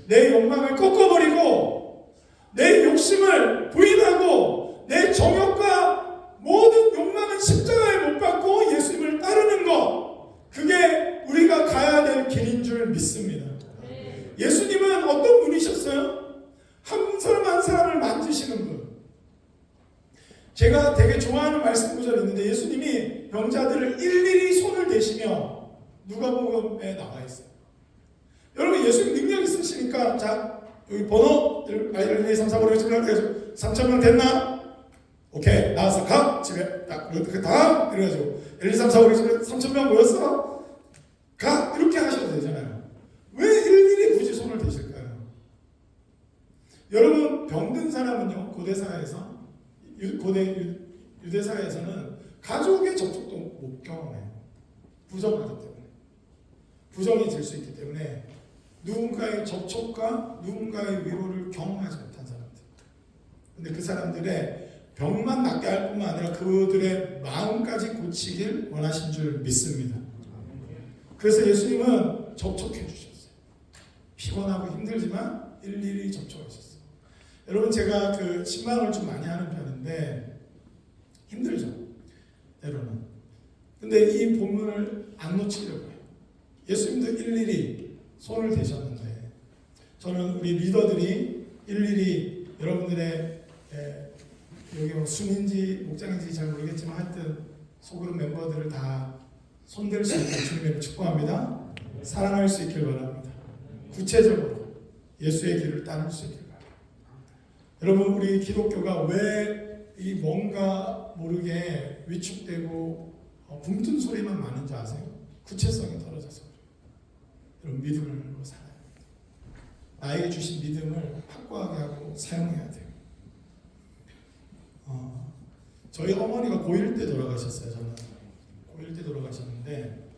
A: 내 욕망을 꺾어버리고 내 욕심을 부인하고 내 정욕과 모든 욕망은 십자가에 못 박고 예수님을 따르는 것, 그게 우리가 가야 될 길인 줄 믿습니다. 예수님은 어떤 분이셨어요? 한 사람 한 사람을 만지시는 분. 제가 되게 좋아하는 말씀 구절이 있는데 예수님이 병자들을 일일이 손을 대시며 누가복음에 나와 있어요. 여러분 예수님 능력 있으시니까 자 여기 번호 1, 2, 3, 4, 5, 6, 7, 8 해가지고 3,000명 됐나? 오케이 나와서 가 집에 딱 이렇게 다 이래가지고 1, 2, 3, 4, 5, 6, 7, 3,000명 모였어? 가 이렇게 하셔도 되잖아요. 여러분 병든 사람은요 고대 사회에서 유대 사회에서는 가족의 접촉도 못 경험해요. 부정하기 때문에 부정이 질 수 있기 때문에 누군가의 접촉과 누군가의 위로를 경험하지 못한 사람들. 근데 그 사람들의 병만 낫게 할 뿐만 아니라 그들의 마음까지 고치길 원하신 줄 믿습니다. 그래서 예수님은 접촉해 주셨어요. 피곤하고 힘들지만 일일이 접촉하셨어요. 여러분 제가 그 신방을 좀 많이 하는 편인데 힘들죠. 때로는. 근데 이 본문을 안 놓치려고 해요. 예수님도 일일이 손을 대셨는데 저는 우리 리더들이 일일이 여러분들의 여기 뭐 순인지 목장인지 잘 모르겠지만 하여튼 소그룹 멤버들을 다 손댈 수 있게 주님을 축복합니다. 사랑할 수 있길 바랍니다. 구체적으로 예수의 길을 따를 수 있길 바랍니다. 여러분 우리 기독교가 왜 이 뭔가 모르게 위축되고 붕뜬 소리만 많은지 아세요? 구체성이 떨어져서 그래요. 여러분 믿음으로 살아야 됩니다. 나에게 주신 믿음을 확고하게 하고 사용해야 돼요. 저희 어머니가 고1 때 돌아가셨어요. 저는 고1 때 돌아가셨는데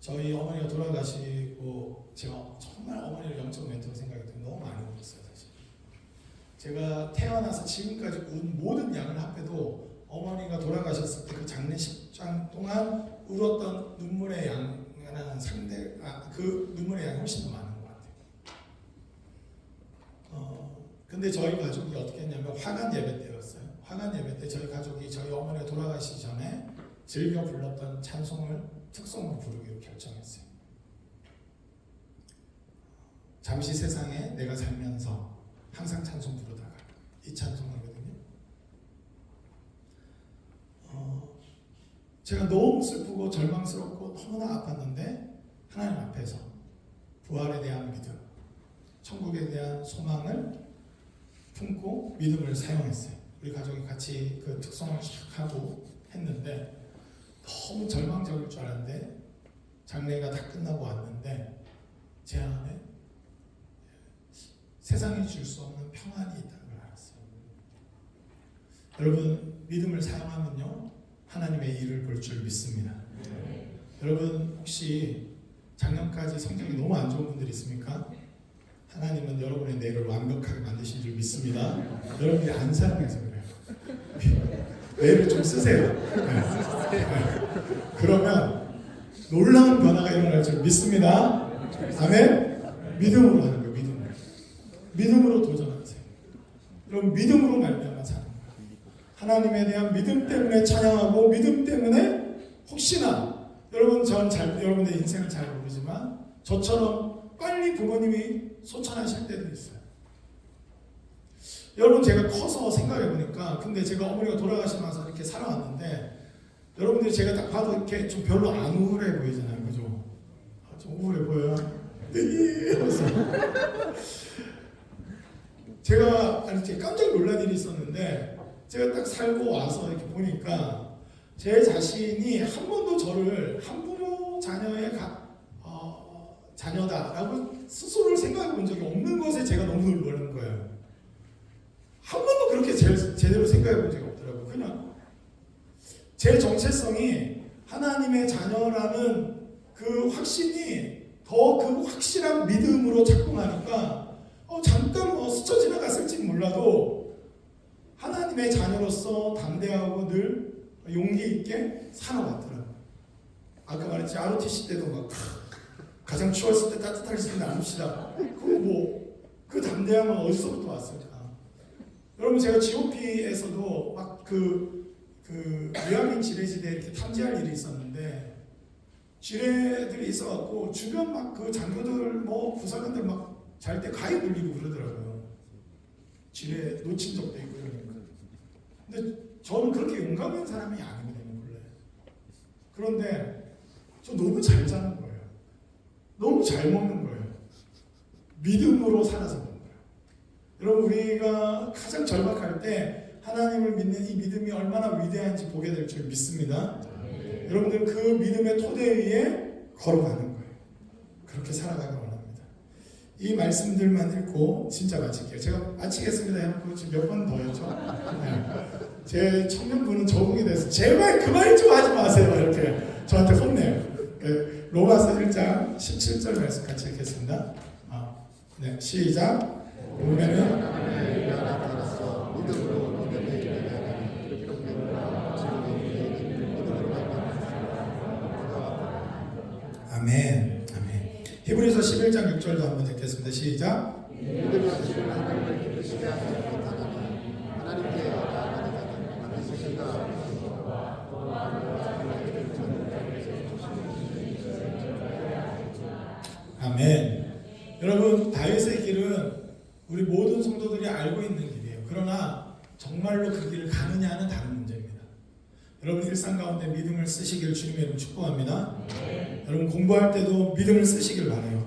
A: 저희 어머니가 돌아가시고 제가 정말 어머니를 영적 멘토로 생각했더니 너무 많이 울었어요. 사실 제가 태어나서 지금까지 운 모든 양을 합해도 어머니가 돌아가셨을 때 그 장례식장 동안 울었던 눈물의 양은 그 눈물의 양이 훨씬 더 많은 것 같아요. 근데 저희 가족이 어떻게 했냐면 화관 예배 때였어요. 화관 예배 때 저희 가족이 저희 어머니가 돌아가시기 전에 즐겨 불렀던 찬송을 특송으로 부르기로 결정했어요. 잠시 세상에 내가 살면서 항상 찬송 부르다가 이 찬송이거든요. 제가 너무 슬프고 절망스럽고 너무나 아팠는데 하나님 앞에서 부활에 대한 믿음, 천국에 대한 소망을 품고 믿음을 사용했어요. 우리 가족이 같이 그 특송을 시작하고 했는데 너무 절망적일 줄 알았는데 장례가 다 끝나고 왔는데 제 안에 세상이 줄 수 없는 평안이 있다는 걸 알았어요. 여러분 믿음을 사용하면요 하나님의 일을 볼 줄 믿습니다. 여러분 혹시 작년까지 성적이 너무 안 좋은 분들 있습니까? 하나님은 여러분의 뇌를 완벽하게 만드신 줄 믿습니다. 여러분이 안 사용해서 그래요. 뇌를 좀 쓰세요. 그러면 놀라운 변화가 일어날 줄 믿습니다. 아멘. 믿음으로 하는 거예요. 믿음으로 도전하세요. 여러분 믿음으로 말미암아 사는 거예요. 하나님에 대한 믿음 때문에 찬양하고 믿음 때문에 혹시나 여러분의 인생을 잘 모르지만 저처럼 빨리 부모님이 소천하실 때도 있어요. 여러분 제가 커서 생각해보니까 근데 제가 어머니가 돌아가시면서 이렇게 살아왔는데 여러분들이 제가 딱 봐도 이렇게 좀 별로 안 우울해 보이잖아요. 그죠? 좀 우울해 보여요? 제가 이렇게 깜짝 놀란 일이 있었는데 제가 딱 살고 와서 이렇게 보니까 제 자신이 한 번도 저를 한부모 자녀의 자녀다라고 스스로를 생각해 본 적이 없는 것에 제가 너무 놀라는 거예요. 한 번도 그렇게 제대로 생각해 본 적이 없더라고요. 그냥 제 정체성이 하나님의 자녀라는 그 확신이 더 그 확실한 믿음으로 작동하니까 잠깐 스쳐 지나갔을지 몰라도 하나님의 자녀로서 담대하고 늘 용기 있게 살아왔더라고요. 아까 말했지 ROTC 때도 막 가장 추웠을 때 따뜻하게 쓰는 나눕시다. 그 담대함은 어디서부터 왔을까? 여러분 제가 GOP에서도 막 외향인 지뢰지대에 이렇게 탐지할 일이 있었는데 지뢰들이 있어갖고 주변 막 그 장교들 부사관들 막 잘 때 가위 굴리고 그러더라고요. 지뢰 놓친 적도 있고 이러니까. 근데 저는 그렇게 용감한 사람이 아니거든요, 원래. 그런데 저 너무 잘 자는 거예요. 너무 잘 먹는 거예요. 믿음으로 살아서 먹는 거예요. 여러분 우리가 가장 절박할 때 하나님을 믿는 이 믿음이 얼마나 위대한지 보게 될 줄 믿습니다. 여러분들 그 믿음의 토대 위에 걸어가는 거예요. 그렇게 살아가길 원합니다. 이 말씀들만 읽고 진짜 마칠게요. 제가 마치겠습니다 해놓고 지금 몇 번 더 했죠. 네. 제 청년부는 적응이 돼서 제발 그 말 좀 하지 마세요 이렇게 저한테 혼내요. 네. 로마서 1장 17절 말씀 같이 읽겠습니다. 네, 시작. 보면은 아멘. 아멘. 히브리서 11장 6절도 한번 읽겠습니다. 시작. 아멘. 여러분, 다윗의 길은 우리 모든 성도들이 알고 있는 길이에요. 그러나 정말로 그 길을 가느냐는 다른 문제입니다. 여러분, 일상 가운데 믿음을 쓰시길 주님의 이름으로 축복합니다. 여러분, 공부할 때도 믿음을 쓰시길 바라요.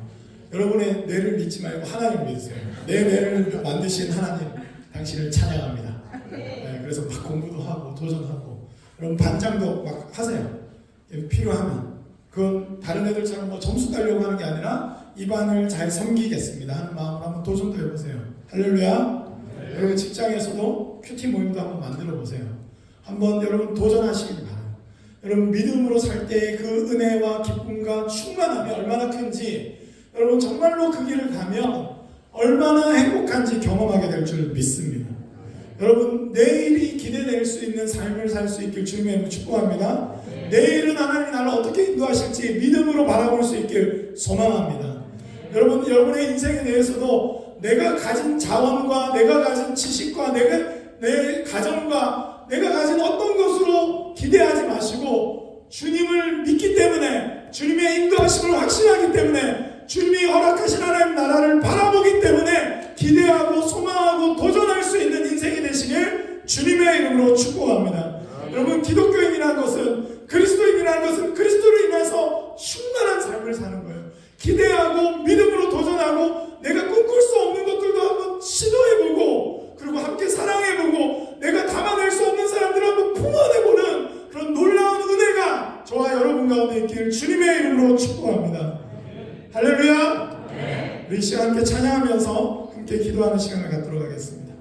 A: 여러분의 뇌를 믿지 말고 하나님을 믿으세요. 내 뇌를 만드신 하나님, 당신을 찬양합니다. 네, 그래서 막 공부도 하고 도전하고, 여러분 반장도 막 하세요. 필요하면. 그건 다른 애들처럼 뭐 점수 따려고 하는 게 아니라 이 반을 잘 섬기겠습니다 하는 마음으로 한번 도전도 해보세요. 할렐루야. 여러분 직장에서도 큐티 모임도 한번 만들어 보세요. 한번 여러분 도전하시길 바라요. 여러분 믿음으로 살 때의 그 은혜와 기쁨과 충만함이 얼마나 큰지, 여러분 정말로 그 길을 가면 얼마나 행복한지 경험하게 될 줄 믿습니다. 여러분 내일이 기대될 수 있는 삶을 살 수 있길 주님의 이름으로 축복합니다. 내일은 하나님이 나를 어떻게 인도하실지 믿음으로 바라볼 수 있길 소망합니다. 여러분, 여러분의 인생에 대해서도 내가 가진 자원과 내가 가진 지식과 내 가정과 내가 가진 어떤 것으로 기대하지 마시고 주님을 믿기 때문에, 주님의 인도하심을 확신하기 때문에, 주님이 허락하신 하나님 나라를 바라보기 때문에 기대하고 소망하고 도전할 수 있는 인생이 되시길 주님의 이름으로 축복합니다. 여러분 기독교인이라는 것은, 그리스도인이라는 것은 그리스도로 인해서 충만한 삶을 사는 거예요. 기대하고 믿음으로 도전하고 내가 꿈꿀 수 없는 것들도 한번 시도해보고, 그리고 함께 사랑해보고, 내가 담아낼 수 없는 사람들을 한번 품어내보는 그런 놀라운 은혜가 저와 여러분 가운데 있기를 주님의 이름으로 축복합니다. 할렐루야. 우리 이 시간 함께 찬양하면서 함께 기도하는 시간을 갖도록 하겠습니다.